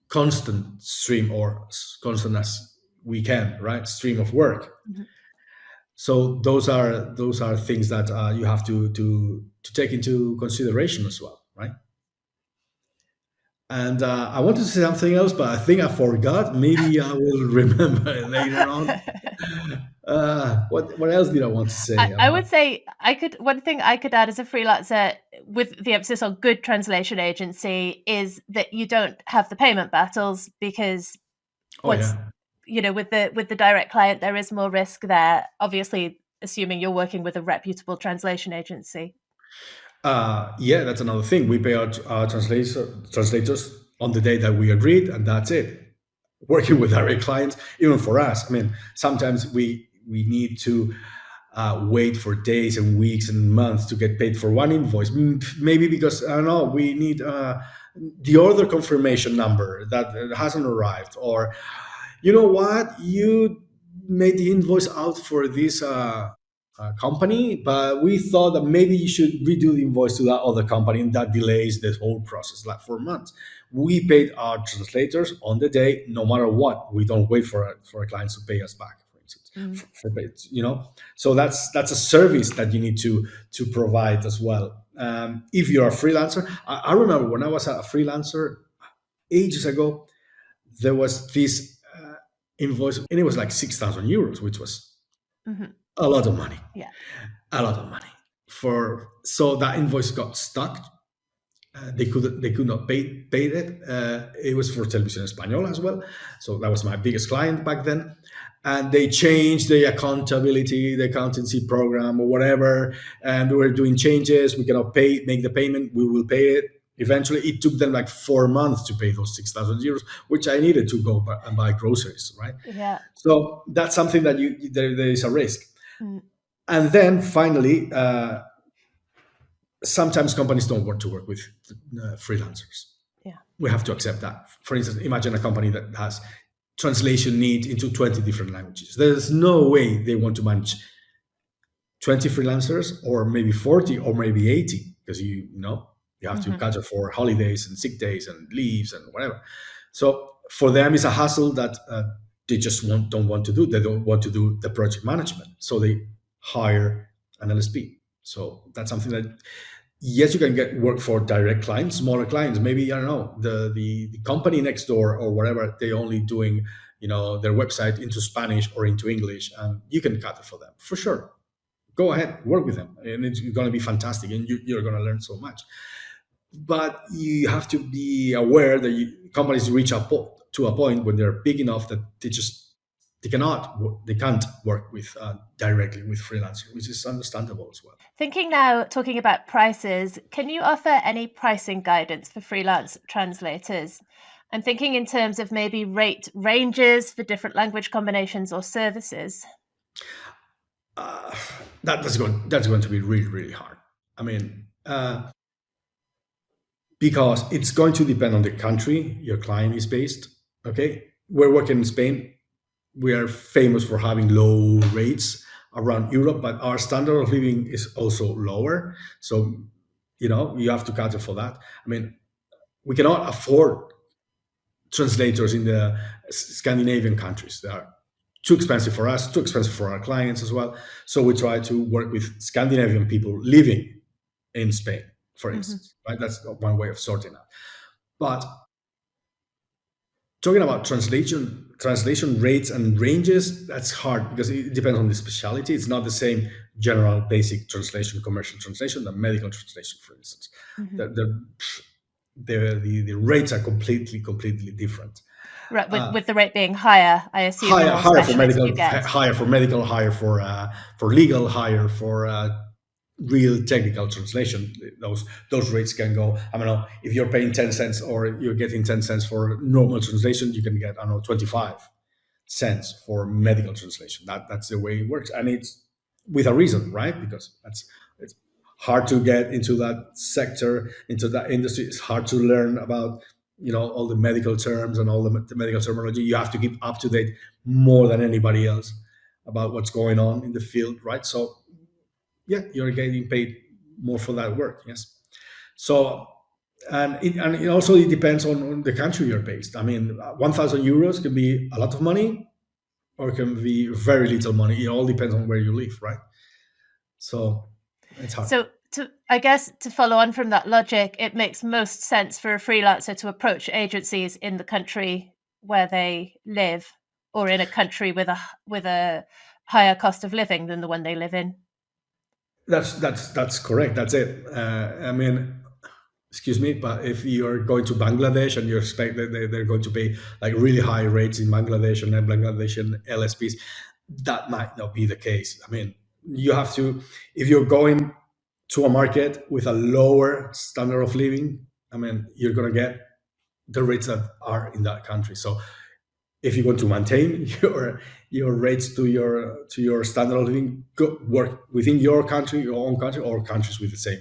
B: constant stream, or constant as we can, right? Stream of work.
A: Mm-hmm.
B: So those are things that you have to take into consideration as well, right? And I wanted to say something else, but I think I forgot. Maybe I will remember it later on. What else did I want to say?
A: I would say one thing I could add as a freelancer, with the emphasis on good translation agency, is that you don't have the payment battles, because
B: Oh
A: once
B: yeah,
A: with the direct client, there is more risk there, obviously assuming you're working with a reputable translation agency.
B: yeah. That's another thing. We pay our translators on the day that we agreed, and that's it. Working with direct clients, even for us, I mean, sometimes we need to wait for days and weeks and months to get paid for one invoice. Maybe because, I don't know, we need the order confirmation number that hasn't arrived, or you know what, you made the invoice out for this company, but we thought that maybe you should redo the invoice to that other company, and that delays the whole process like 4 months. We paid our translators on the day, no matter what. We don't wait for our clients to pay us back, for instance.
A: Mm.
B: So that's a service that you need to provide as well. If you're a freelancer, I remember when I was a freelancer ages ago, there was this invoice, and it was like 6,000 euros, which was
A: Mm-hmm.
B: a lot of money.
A: Yeah.
B: A lot of money. So that invoice got stuck, They could not pay it. It was for Televisión Española as well, so that was my biggest client back then. And they changed the accountability, the accountancy program, or whatever, and we were doing changes. We cannot make the payment. We will pay it eventually. It took them like 4 months to pay those 6,000 euros, which I needed to go and buy groceries, right?
A: Yeah.
B: So that's something that there is a risk. And then finally, sometimes companies don't want to work with freelancers.
A: Yeah.
B: We have to accept that. For instance, imagine a company that has translation needs into 20 different languages. There's no way they want to manage 20 freelancers, or maybe 40, or maybe 80, because you have to cater for holidays and sick days and leaves and whatever. So for them, it's a hassle that they just don't want to do. They don't want to do the project management, so they hire an LSP. So that's something that, yes, you can get work for direct clients, smaller clients. Maybe, I don't know, the company next door or whatever, they only doing their website into Spanish or into English, and you can cater for them for sure. Go ahead, work with them, and it's going to be fantastic, and you're going to learn so much. But you have to be aware that companies reach to a point when they're big enough that they can't work with directly with freelancers, which is understandable as well.
A: Thinking now, talking about prices, can you offer any pricing guidance for freelance translators? I'm thinking in terms of maybe rate ranges for different language combinations or services.
B: That's going to be really, really hard. I mean, because it's going to depend on the country your client is based. Okay, we're working in Spain. We are famous for having low rates around Europe, but our standard of living is also lower. So, you have to cater for that. I mean, we cannot afford translators in the Scandinavian countries. They are too expensive for us, too expensive for our clients as well. So we try to work with Scandinavian people living in Spain, for instance. Right? That's one way of sorting out. But talking about translation rates and ranges, that's hard because it depends on the specialty. It's not the same general basic translation, commercial translation, than medical translation, for instance. The rates are completely different.
A: Right, with the rate being higher, I assume
B: higher for medical, higher for legal, higher for real technical translation. Those rates can go. I don't know, if you're paying 10 cents or you're getting 10 cents for normal translation, you can get, I don't know, 25 cents for medical translation. That's the way it works, and it's with a reason, right? Because it's hard to get into that sector, into that industry. It's hard to learn about all the medical terms and all the medical terminology. You have to keep up to date more than anybody else about what's going on in the field, right? So yeah, you're getting paid more for that work. Yes. So, and it also depends on the country you're based. I mean, 1,000 euros can be a lot of money, or it can be very little money. It all depends on where you live, right? So it's hard.
A: So I guess to follow on from that logic, it makes most sense for a freelancer to approach agencies in the country where they live, or in a country with a higher cost of living than the one they live in.
B: That's correct. That's it. I mean, excuse me, but if you're going to Bangladesh and you expect that they're going to pay like really high rates in Bangladesh and Bangladeshi LSPs, that might not be the case. I mean, you have to, if you're going to a market with a lower standard of living, I mean, you're going to get the rates that are in that country. So if you want to maintain your rates to your standard of living, work within your country, your own country, or countries with the same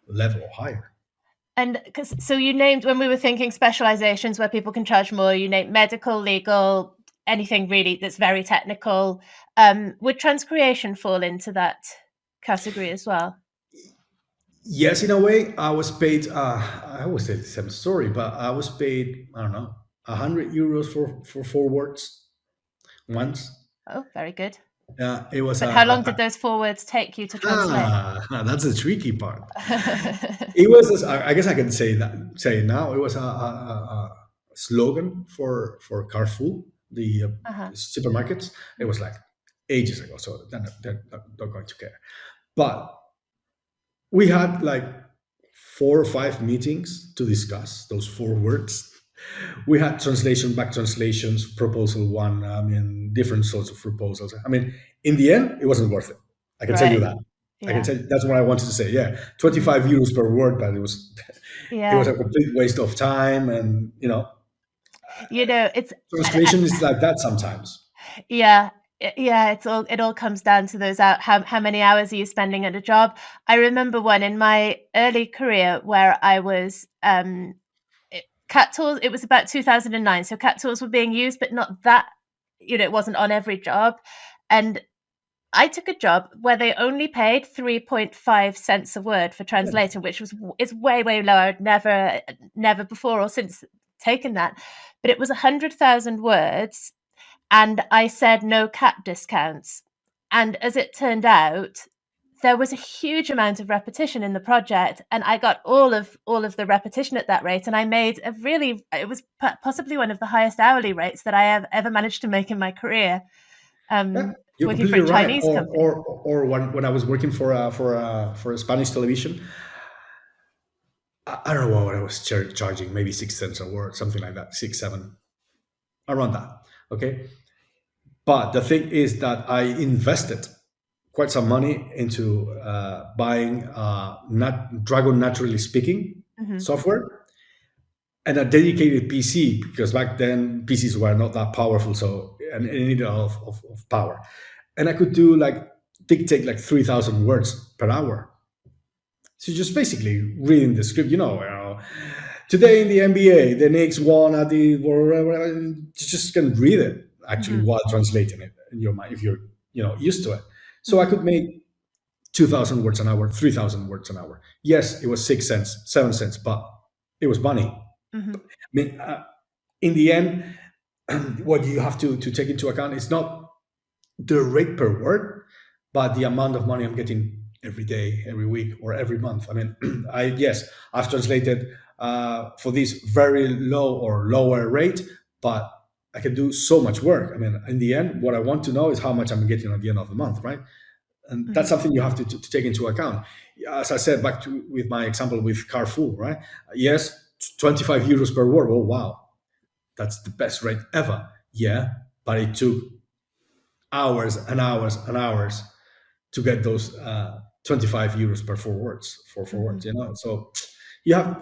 B: level or higher.
A: And so you named, when we were thinking specializations where people can charge more, you named medical, legal, anything really that's very technical. Would transcreation fall into that category as well?
B: Yes, in a way. I was paid, I always say the same story, but I was paid, I don't know, 100 euros for 4 words once.
A: Oh, very good.
B: It was.
A: But how long did those 4 words take you to translate?
B: That's the tricky part. It was. I guess I can say it now. It was a slogan for Carrefour, the supermarkets. It was like ages ago, so they're not going to care. But we had like 4 or 5 meetings to discuss those 4 words. We had translation, back translations, proposal one. I mean, different sorts of proposals. I mean, in the end, it wasn't worth it. I can tell you
A: Right.
B: that. I can
A: Yeah.
B: tell you, that's what I wanted to say. Yeah, 25 euros per word, but it was
A: Yeah.
B: a complete waste of time. And
A: It's
B: translation is like that sometimes.
A: yeah. Yeah, it all comes down to those out how many hours are you spending at a job. I remember one in my early career where I was cat tools. It was about 2009, so cat tools were being used, but not that. It wasn't on every job, and I took a job where they only paid 3.5 cents a word for
B: Yeah.
A: translating, which is way low. I'd never before or since taken that, but it was 100,000 words, and I said no cat discounts. And as it turned out, there was a huge amount of repetition in the project, and I got all of the repetition at that rate, and I made it was possibly one of the highest hourly rates that I have ever managed to make in my career,
B: Yeah, you're
A: working for
B: completely
A: a
B: right.
A: Chinese
B: Or
A: company.
B: when I was working for a Spanish television, I don't know what I was charging, maybe 6 cents a word, something like that, 6, 7, around that. Okay, but the thing is that I invested quite some money into buying Dragon Naturally Speaking
A: Hmm.
B: software and a dedicated PC, because back then PCs were not that powerful, so and it needed of power, and I could do like dictate like 3,000 words per hour. So just basically reading the script, today in the NBA, the Knicks won at the whatever. You just can read it actually
A: Hmm.
B: while translating it in your mind if you're used to it. So I
A: Hmm.
B: could make 2,000 words an hour, 3,000 words an hour. Yes, it was 6 cents, 7 cents, but it was money.
A: Hmm.
B: I mean, in the end, what you have to take into account is not the rate per word, but the amount of money I'm getting every day, every week, or every month. I mean, I've translated for this very low or lower rate, but I can do so much work. I mean, in the end, what I want to know is how much I'm getting at the end of the month, right? And that's
A: Hmm.
B: something you have to take into account. As I said, back to with my example with Carrefour, right? Yes, 25 euros per word. Oh wow, that's the best rate ever. Yeah, but it took hours and hours and hours to get those 25 euros per 4 words for 4 words.
A: Hmm.
B: So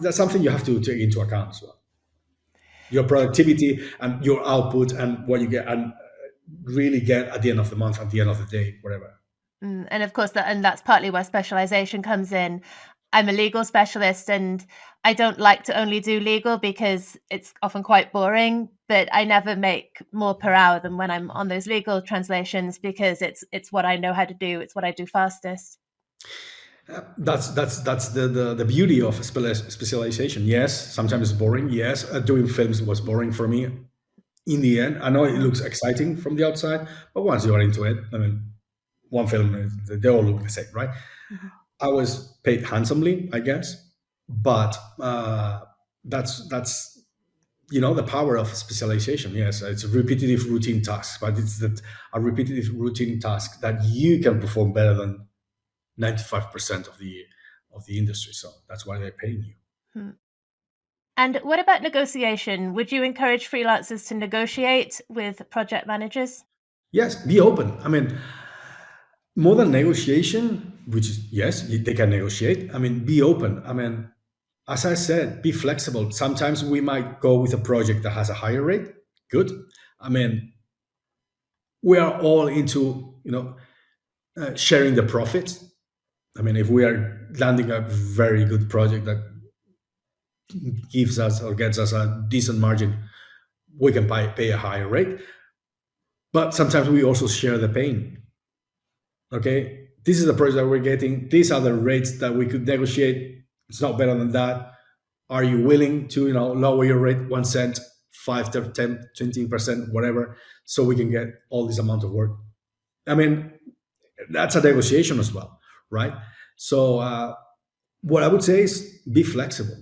B: that's something you have to take into account as well. Your productivity and your output and what you get and really get at the end of the month, at the end of the day, whatever.
A: And of course, that's partly where specialization comes in. I'm a legal specialist, and I don't like to only do legal because it's often quite boring. But I never make more per hour than when I'm on those legal translations because it's what I know how to do. It's what I do fastest.
B: That's the beauty of specialization. Yes, sometimes it's boring. Yes, doing films was boring for me. In the end, I know it looks exciting from the outside, but once you are into it, I mean, one film, they all look the same, right?
A: Mhm.
B: I was paid handsomely, I guess, but that's the power of specialization. Yes, it's a repetitive routine task, but it's that a repetitive routine task that you can perform better than 95% of the industry. So that's why they're paying you.
A: Hmm. And what about negotiation? Would you encourage freelancers to negotiate with project managers?
B: Yes, be open. I mean, more than negotiation, which is yes, they can negotiate. I mean, be open. I mean, as I said, be flexible. Sometimes we might go with a project that has a higher rate. Good. I mean, we are all into sharing the profits. I mean, if we are landing a very good project that gives us or gets us a decent margin, we can pay a higher rate. But sometimes we also share the pain. Okay, this is the price that we're getting. These are the rates that we could negotiate. It's not better than that. Are you willing to lower your rate 1 cent, 5, 10, 20%, whatever, so we can get all this amount of work? I mean, that's a negotiation as well, right? So what I would say is be flexible.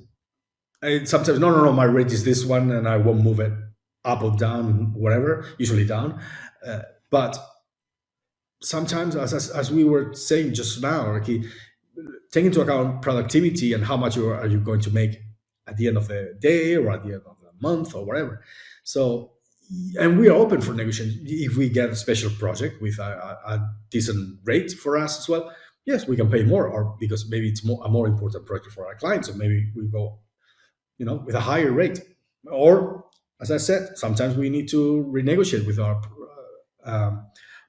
B: And sometimes, no, my rate is this one, and I won't move it up or down, whatever. Usually down, but sometimes, as we were saying just now, Ricky, take into account productivity and how much are you going to make at the end of the day or at the end of the month or whatever. So, and we are open for negotiation if we get a special project with a decent rate for us as well. Yes, we can pay more, or because maybe it's a more important project for our clients, so maybe we go, with a higher rate. Or, as I said, sometimes we need to renegotiate with our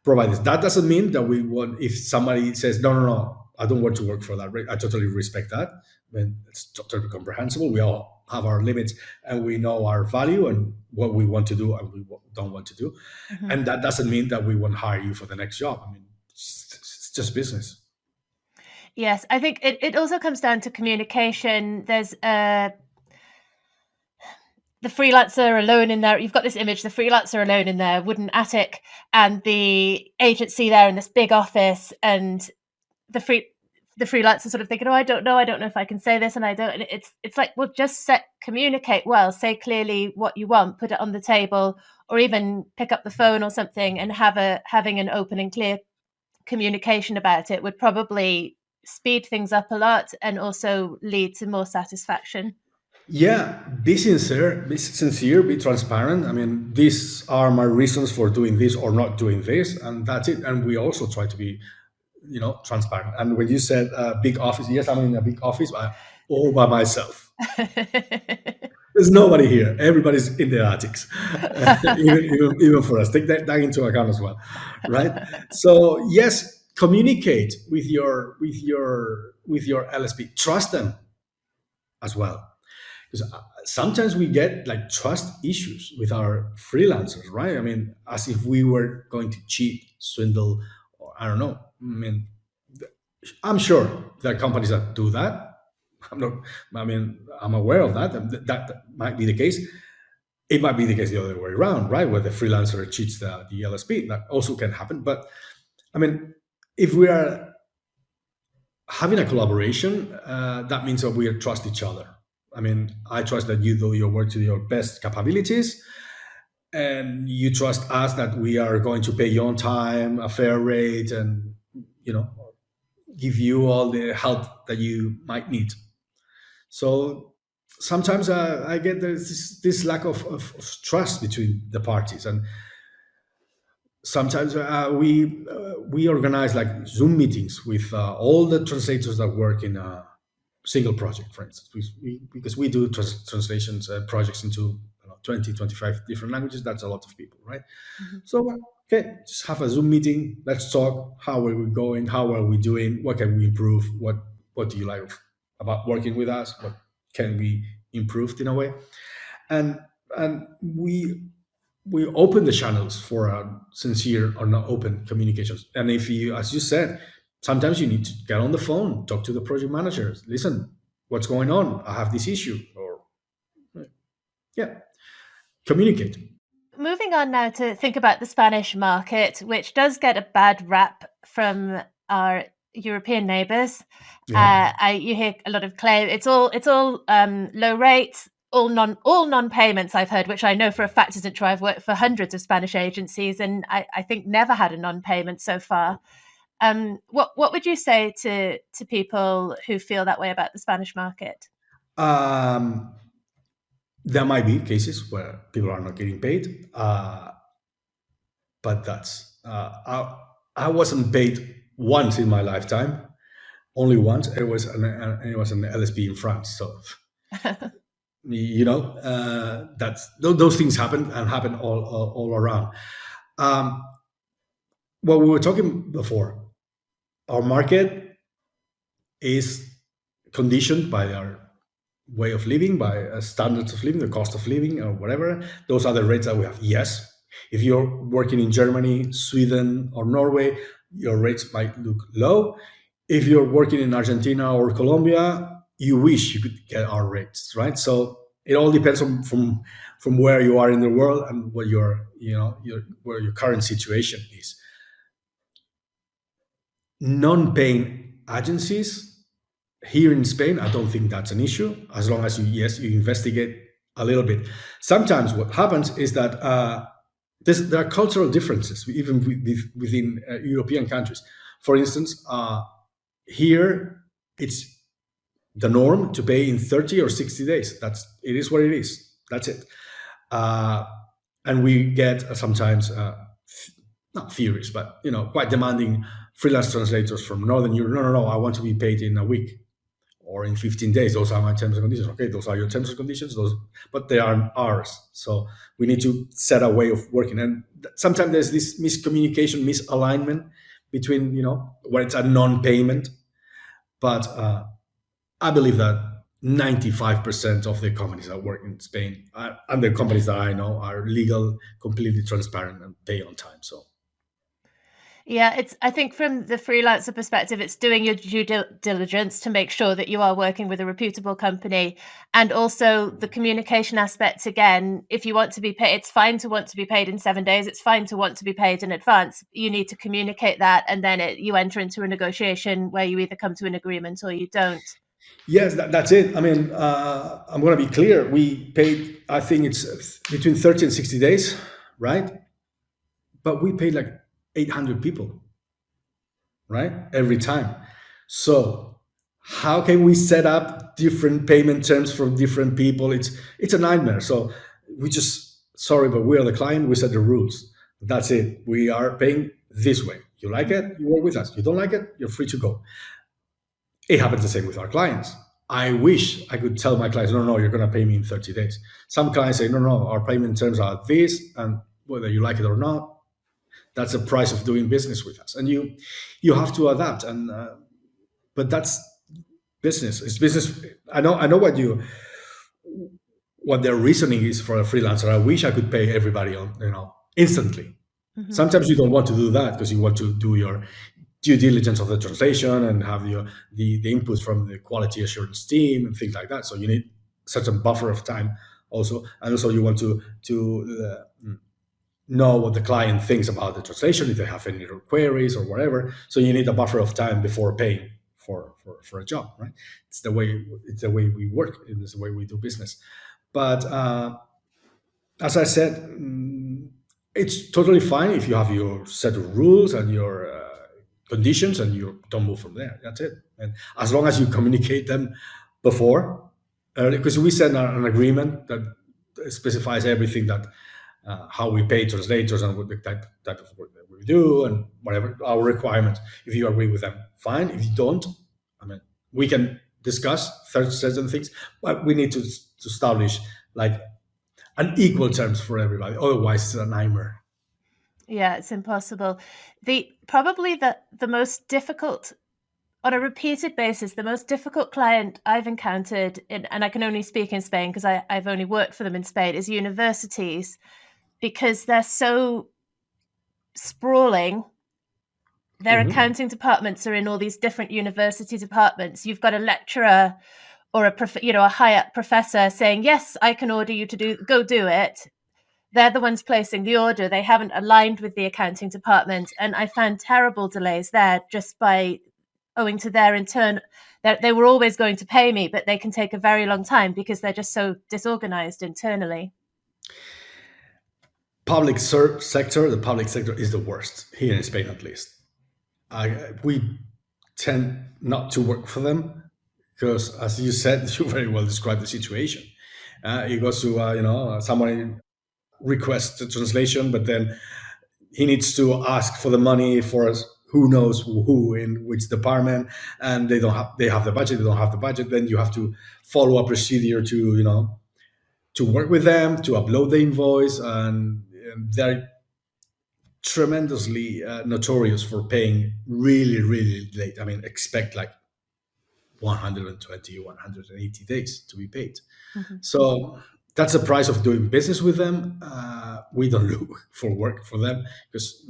B: providers. That doesn't mean that we want, if somebody says, no, no, no, I don't want to work for that rate, I totally respect that. I mean, it's totally comprehensible. We all have our limits and we know our value and what we want to do and we don't want to do. Mm-hmm. And that doesn't mean that we won't hire you for the next job. I mean, it's just business.
A: Yes, I think it also comes down to communication. There's the freelancer alone in there. You've got this image, the freelancer alone in their wooden attic, and the agency there in this big office, and the freelancer sort of thinking, oh, I don't know if I can say this, and I don't. And it's like, well, just communicate well, say clearly what you want, put it on the table, or even pick up the phone or something, and having an open and clear communication about it would probably speed things up a lot and also lead to more satisfaction.
B: Yeah, be sincere, be transparent. I mean, these are my reasons for doing this or not doing this, and that's it. And we also try to be, transparent. And when you said big office, yes, I'm in a big office, all by myself. There's nobody here. Everybody's in the attics, even for us. Take that into account as well, right? So yes, communicate with your LSP. Trust them as well. Because sometimes we get like trust issues with our freelancers, right? I mean, as if we were going to cheat, swindle, or I don't know. I mean, I'm sure there are companies that do that. I'm aware of that. That might be the case. It might be the case the other way around, right? Where the freelancer cheats the LSP. That also can happen. But I mean, if we are having a collaboration, that means that we trust each other. I mean, I trust that you do your work to your best capabilities, and you trust us that we are going to pay you on time, a fair rate, and give you all the help that you might need. So sometimes I get this lack of trust between the parties, and sometimes we organize like Zoom meetings with all the translators that work in a single project, for instance, because we do translations projects into 20, 25 different languages. That's a lot of people, right? Mm-hmm. So, okay, just have a Zoom meeting. Let's talk. How are we going? How are we doing? What can we improve? What do you like about working with us? What can be improved in a way? And we open the channels for sincere or not open communications. And if you, as you said, sometimes you need to get on the phone, talk to the project managers. Listen, what's going on? I have this issue. Or, communicate.
A: Moving on now to think about the Spanish market, which does get a bad rap from our European neighbours. Yeah. You hear a lot of claim. It's all low rates, all non-payments, I've heard, which I know for a fact isn't true. I've worked for hundreds of Spanish agencies, and I think never had a non-payment so far. What would you say to people who feel that way about the Spanish market?
B: There might be cases where people are not getting paid, but that's I wasn't paid once in my lifetime, only once. It was an LSP in France, so that's those things happen all around. What we were talking before, our market is conditioned by our way of living, by standards of living, the cost of living, or whatever. Those are the rates that we have. Yes, if you're working in Germany, Sweden, or Norway, your rates might look low. If you're working in Argentina or Colombia, you wish you could get our rates, right? So it all depends from where you are in the world and what where your current situation is. Non-paying agencies here in Spain, I don't think that's an issue, as long as you investigate a little bit. Sometimes what happens is that there are cultural differences, even within European countries. For instance, here it's the norm to pay in 30 or 60 days. It is what it is. That's it. And we get sometimes not furious, but quite demanding freelance translators from Northern Europe. No, no, no. I want to be paid in a week or in 15 days. Those are my terms and conditions. Okay, those are your terms and conditions. But they aren't ours. So we need to set a way of working. And sometimes there's this miscommunication, misalignment between where it's a non-payment. But I believe that 95% of the companies that work in Spain, and the companies that I know, are legal, completely transparent, and pay on time. So
A: yeah, I think from the freelancer perspective, it's doing your due diligence to make sure that you are working with a reputable company, and also the communication aspect. Again, if you want to be paid, it's fine to want to be paid in 7 days. It's fine to want to be paid in advance. You need to communicate that, and then you enter into a negotiation where you either come to an agreement or you don't.
B: yes, that's it. I mean, I'm going to be clear. We paid, I think it's between 30 and 60 days, right? But we paid like 800 people, right? Every time. So how can we set up different payment terms for different people? It's a nightmare. So we just, sorry, but we are the client. We set the rules. That's it. We are paying this way. You like it, you work with us. You don't like it, you're free to go. It happens the same with our clients. I wish I could tell my clients, no, no, you're going to pay me in 30 days. Some clients say, no, no, our payment terms are this, and whether you like it or not, that's the price of doing business with us. And you have to adapt. And but that's business. It's business. I know what their reasoning is for a freelancer. I wish I could pay everybody on instantly. Mm-hmm. Sometimes you don't want to do that because you want to do your due diligence of the translation and have the input from the quality assurance team and things like that. So you need certain buffer of time also, and also you want to know what the client thinks about the translation, if they have any queries or whatever. So you need a buffer of time before paying for a job, right? It's the way we work. It's the way we do business. But as I said, it's totally fine if you have your set of rules and your conditions and you don't move from there. That's it. And as long as you communicate them before, because we send an agreement that specifies everything that how we pay translators and what the type of work that we do and whatever our requirements. If you agree with them, fine. If you don't, I mean, we can discuss certain things, but we need to establish like an equal terms for everybody. Otherwise, it's a nightmare.
A: Yeah, it's impossible. Probably the most difficult, on a repeated basis, the most difficult client I've encountered, and I can only speak in Spain because I've only worked for them in Spain, is universities, because they're so sprawling. Their accounting departments are in all these different university departments. You've got a lecturer or a high-up professor saying, yes, I can order you to go do it. They're the ones placing the order. They haven't aligned with the accounting department. And I found terrible delays there just by owing to their internal, that they were always going to pay me, but they can take a very long time because they're just so disorganized internally.
B: The public sector is the worst, here in Spain at least. We tend not to work for them because, as you said, you very well described the situation. It goes to, someone requests a translation, but then he needs to ask for the money for who knows who in which department, and they have the budget, they don't have the budget. Then you have to follow a procedure to work with them, to upload the invoice, and they're tremendously notorious for paying really, really late. I mean, expect like 120, 180 days to be paid. Mm-hmm. So that's the price of doing business with them. We don't look for work for them because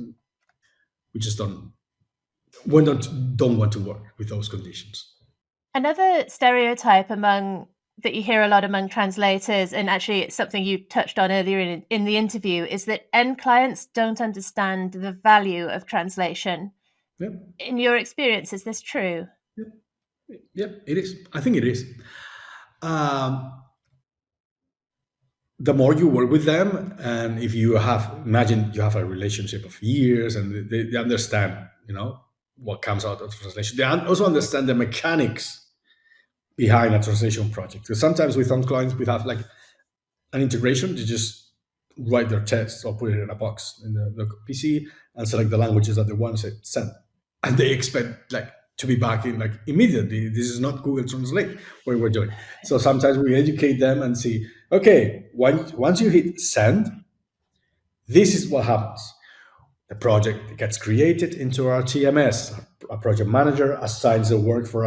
B: we just don't want to work with those conditions.
A: Another stereotype that you hear a lot among translators, and actually it's something you touched on earlier in the interview, is that end clients don't understand the value of translation.
B: Yep.
A: In your experience, is this true?
B: Yep, it is. I think it is. The more you work with them, and imagine you have a relationship of years and they understand, what comes out of the translation. They also understand the mechanics behind a translation project. Because sometimes with some clients, we have like an integration. They just write their text or put it in a box in the PC and select the languages that they want to send, and they expect like to be back in like immediately. This is not Google Translate what we're doing. So sometimes we educate them and see, okay, once you hit send, this is what happens. The project gets created into our TMS. A project manager assigns the work for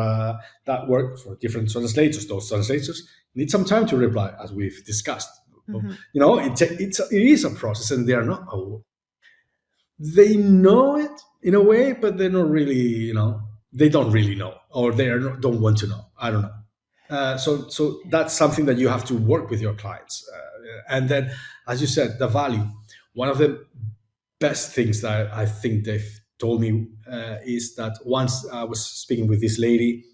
B: that work for different translators. Those translators need some time to reply, as we've discussed.
A: Mm-hmm.
B: You know, it is a process, and they are not. They know it in a way, but they're not really. You know, they don't really know, or they are not, don't want to know. I don't know. So that's something that you have to work with your clients, and then, as you said, the value. One of the best things that I think they've told me is that once I was speaking with this lady,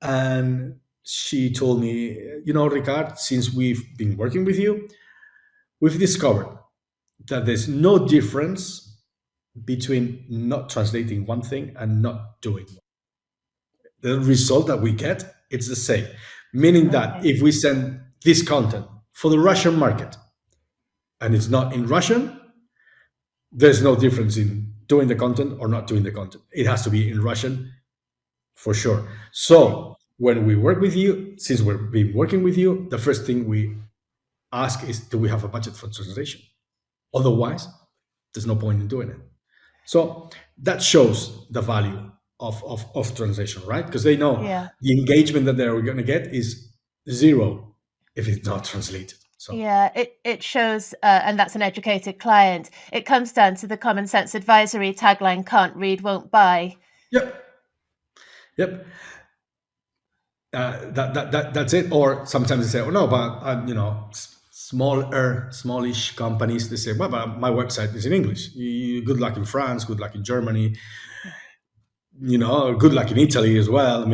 B: and she told me, you know, Ricard, since we've been working with you, we've discovered that there's no difference between not translating one thing and not doing one. The result that we get, it's the same. Meaning that
A: Okay.
B: if we send this content for the Russian market and it's not in Russian, there's no difference in doing the content or not doing the content. It has to be in Russian for sure. So when we work with you, since we've been working with you, the first thing we ask is, do we have a budget for translation? Otherwise, there's no point in doing it. So that shows the value of translation, right? Because they know
A: Yeah.
B: the engagement that they're going to get is zero if it's not translated. So
A: Yeah, it shows, and that's an educated client. It comes down to the common sense advisory tagline: "Can't read, won't buy."
B: yep, yep. That's it. Or sometimes they say, "Oh no, but you know, smallish companies." They say, "Well, but my website is in English. Good luck in France. Good luck in Germany. You know, good luck in Italy as well."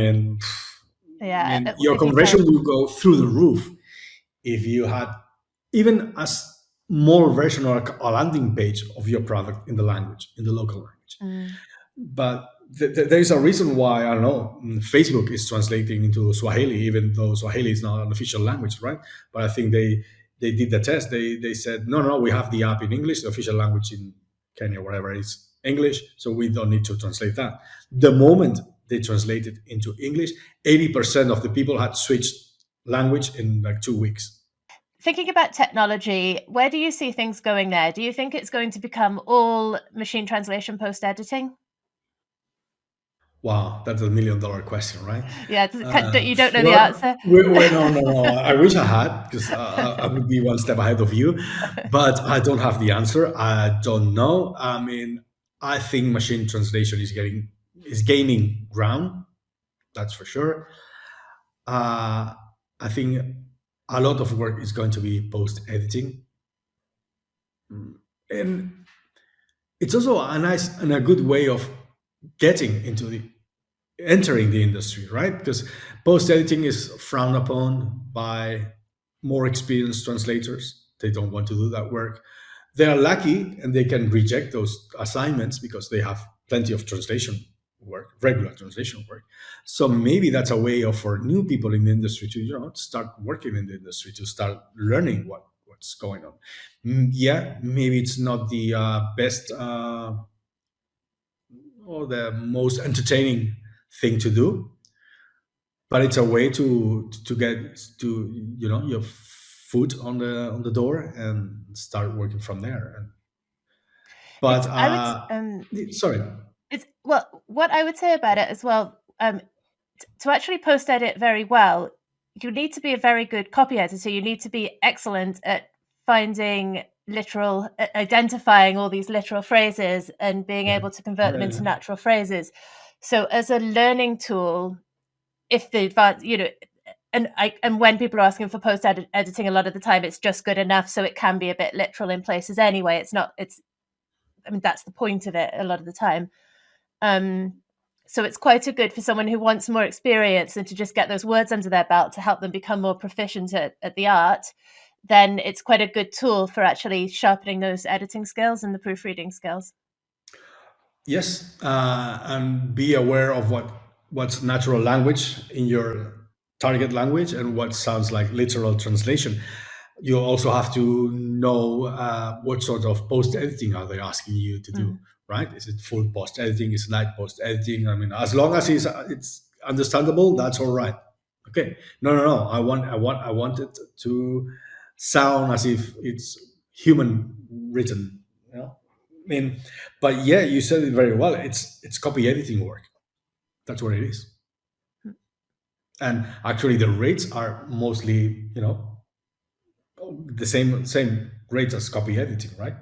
A: Yeah,
B: Your
A: if you
B: conversion
A: say,
B: will go through the roof if you had even a small version or a landing page of your product in the language, in the local language.
A: mm,
B: But there is a reason why, I don't know, Facebook is translating into Swahili, even though Swahili is not an official language, right? But I think they did the test. They said, no, we have the app in English, the official language in Kenya, wherever it's English, so we don't need to translate that. The moment they translated into English, 80% of the people had switched language in like 2 weeks.
A: thinking about technology, where do you see things going there? Do you think it's going to become all machine translation post-editing?
B: Wow, that's $1 million question, right?
A: Yeah, you don't know the
B: Well,
A: answer?
B: no. I wish I had, because I would be one step ahead of you, but I don't have the answer. I don't know. I mean, I think machine translation is gaining ground. That's for sure. I think a lot of work is going to be post editing, and it's also a nice and a good way of getting into the entering the industry, right? Because post editing is frowned upon by more experienced translators. They don't want to do that work. They are lucky and they can reject those assignments because they have plenty of translation work, regular translation work. So maybe that's a way of for new people in the industry to, you know, start working in the industry, to start learning what's going on. Yeah, maybe it's not the best or the most entertaining thing to do, but it's a way to get to, you know, your foot on the door and start working from there. But
A: It's I would
B: sorry.
A: it's well, what I would say about it as well, to actually post edit very well, you need to be a very good copy editor. You need to be excellent at finding identifying all these literal phrases and being
B: Yeah.
A: able to convert them into
B: Yeah.
A: natural phrases. So as a learning tool, if the advanced, you know, and when people are asking for post editing, a lot of the time it's just good enough, so it can be a bit literal in places anyway. It's not. I mean, that's the point of it a lot of the time. So it's quite a good for someone who wants more experience and to just get those words under their belt to help them become more proficient at the art. Then it's quite a good tool for actually sharpening those editing skills and the proofreading skills.
B: Yes, and be aware of what's natural language in your target language and what sounds like literal translation. You also have to know what sort of post editing are they asking you to do,
A: Mm.
B: right? Is it full post editing? Is it light post editing? I mean, as long as it's understandable, that's all right. Okay, no. I want it to sound as if it's human written. You know, I mean, but yeah, you said it very well. It's copy editing work. That's what it is. And actually, the rates are mostly, the same rates as copy editing, right?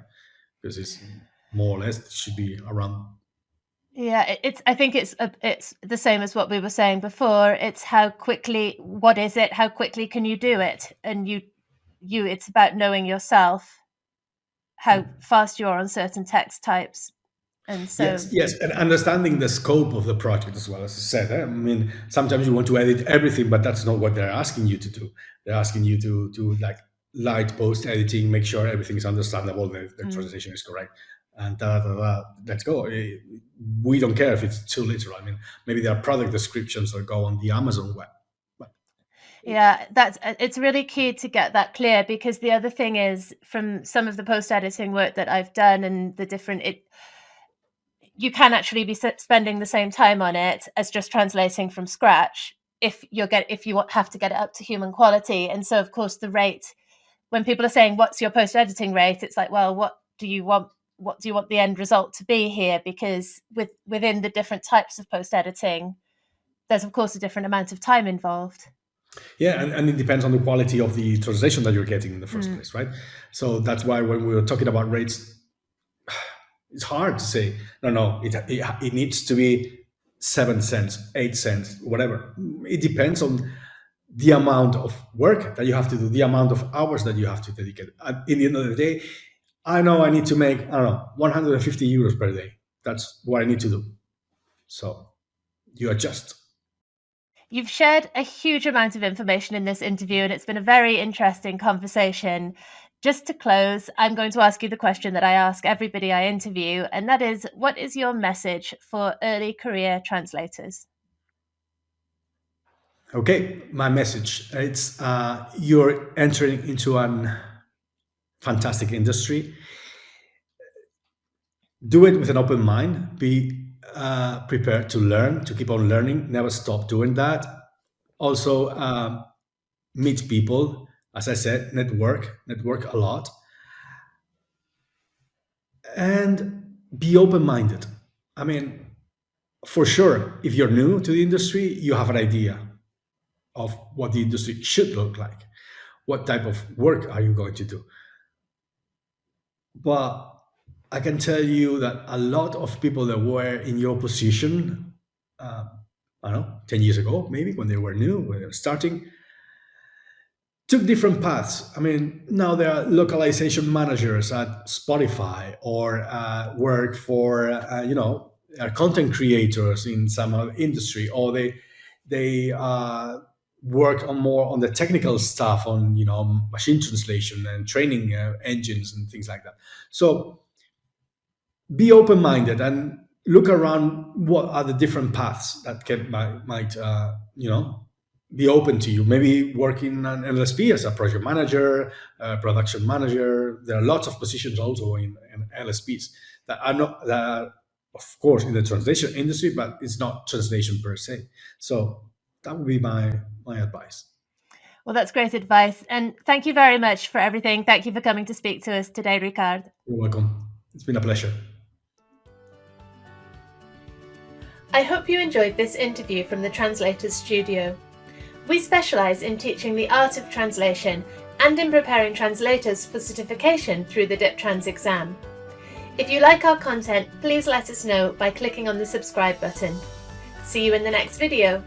B: Because it's more or less it should be around.
A: Yeah, it's. I think it's the same as what we were saying before. It's how quickly. What is it? How quickly can you do it? And you. It's about knowing yourself, how fast you are on certain text types, and so.
B: Yes, and understanding the scope of the project as well, as I said. I mean, sometimes you want to edit everything, but that's not what they're asking you to do. They're asking you to like light post editing, make sure everything is understandable, the
A: Mm.
B: translation is correct, and let's go. We don't care if it's too literal. I mean, maybe there are product descriptions that go on the Amazon web. But
A: Yeah, it's really key to get that clear, because the other thing is, from some of the post editing work that I've done and the different you can actually be spending the same time on it as just translating from scratch if you have to get it up to human quality. And so of course the rate, when people are saying what's your post editing rate, it's like, well, what do you want the end result to be here? Because within the different types of post editing, there's of course a different amount of time involved.
B: yeah, and it depends on the quality of the translation that you're getting in the first
A: Mm.
B: place, right? So that's why when we were talking about rates, it's hard to say no, it needs to be 7 cents, 8 cents, whatever. It depends on the amount of work that you have to do, the amount of hours that you have to dedicate. At in the end of the day, I know I need to make, I don't know, 150 euros per day. That's what I need to do. So you adjust.
A: You've shared a huge amount of information in this interview, and it's been a very interesting conversation. Just to close, I'm going to ask you the question that I ask everybody I interview, and that is, what is your message for early career translators?
B: Okay, my message, it's you're entering into an fantastic industry. Do it with an open mind. Be prepared to learn, to keep on learning. Never stop doing that. Also, meet people. As I said, network a lot, and be open minded. I mean, for sure, if you're new to the industry, you have an idea of what the industry should look like. What type of work are you going to do? But I can tell you that a lot of people that were in your position, uh, I don't know, 10 years ago, maybe when they were new, when they were starting, took different paths. I mean, now there are localization managers at Spotify, or work for, content creators in some other industry, or they work on more on the technical stuff, on machine translation and training engines and things like that. So be open minded and look around what are the different paths that might be open to you. Maybe working on LSP as a project manager, production manager. There are lots of positions also in LSPs that are not that are, of course, in the translation industry, but it's not translation per se. So that would be my advice.
A: Well, that's great advice. And thank you very much for everything. Thank you for coming to speak to us today, Ricard.
B: You're welcome. It's been a pleasure.
A: I hope you enjoyed this interview from the Translators studio. We specialise in teaching the art of translation and in preparing translators for certification through the Diptrans exam. If you like our content, please let us know by clicking on the subscribe button. See you in the next video.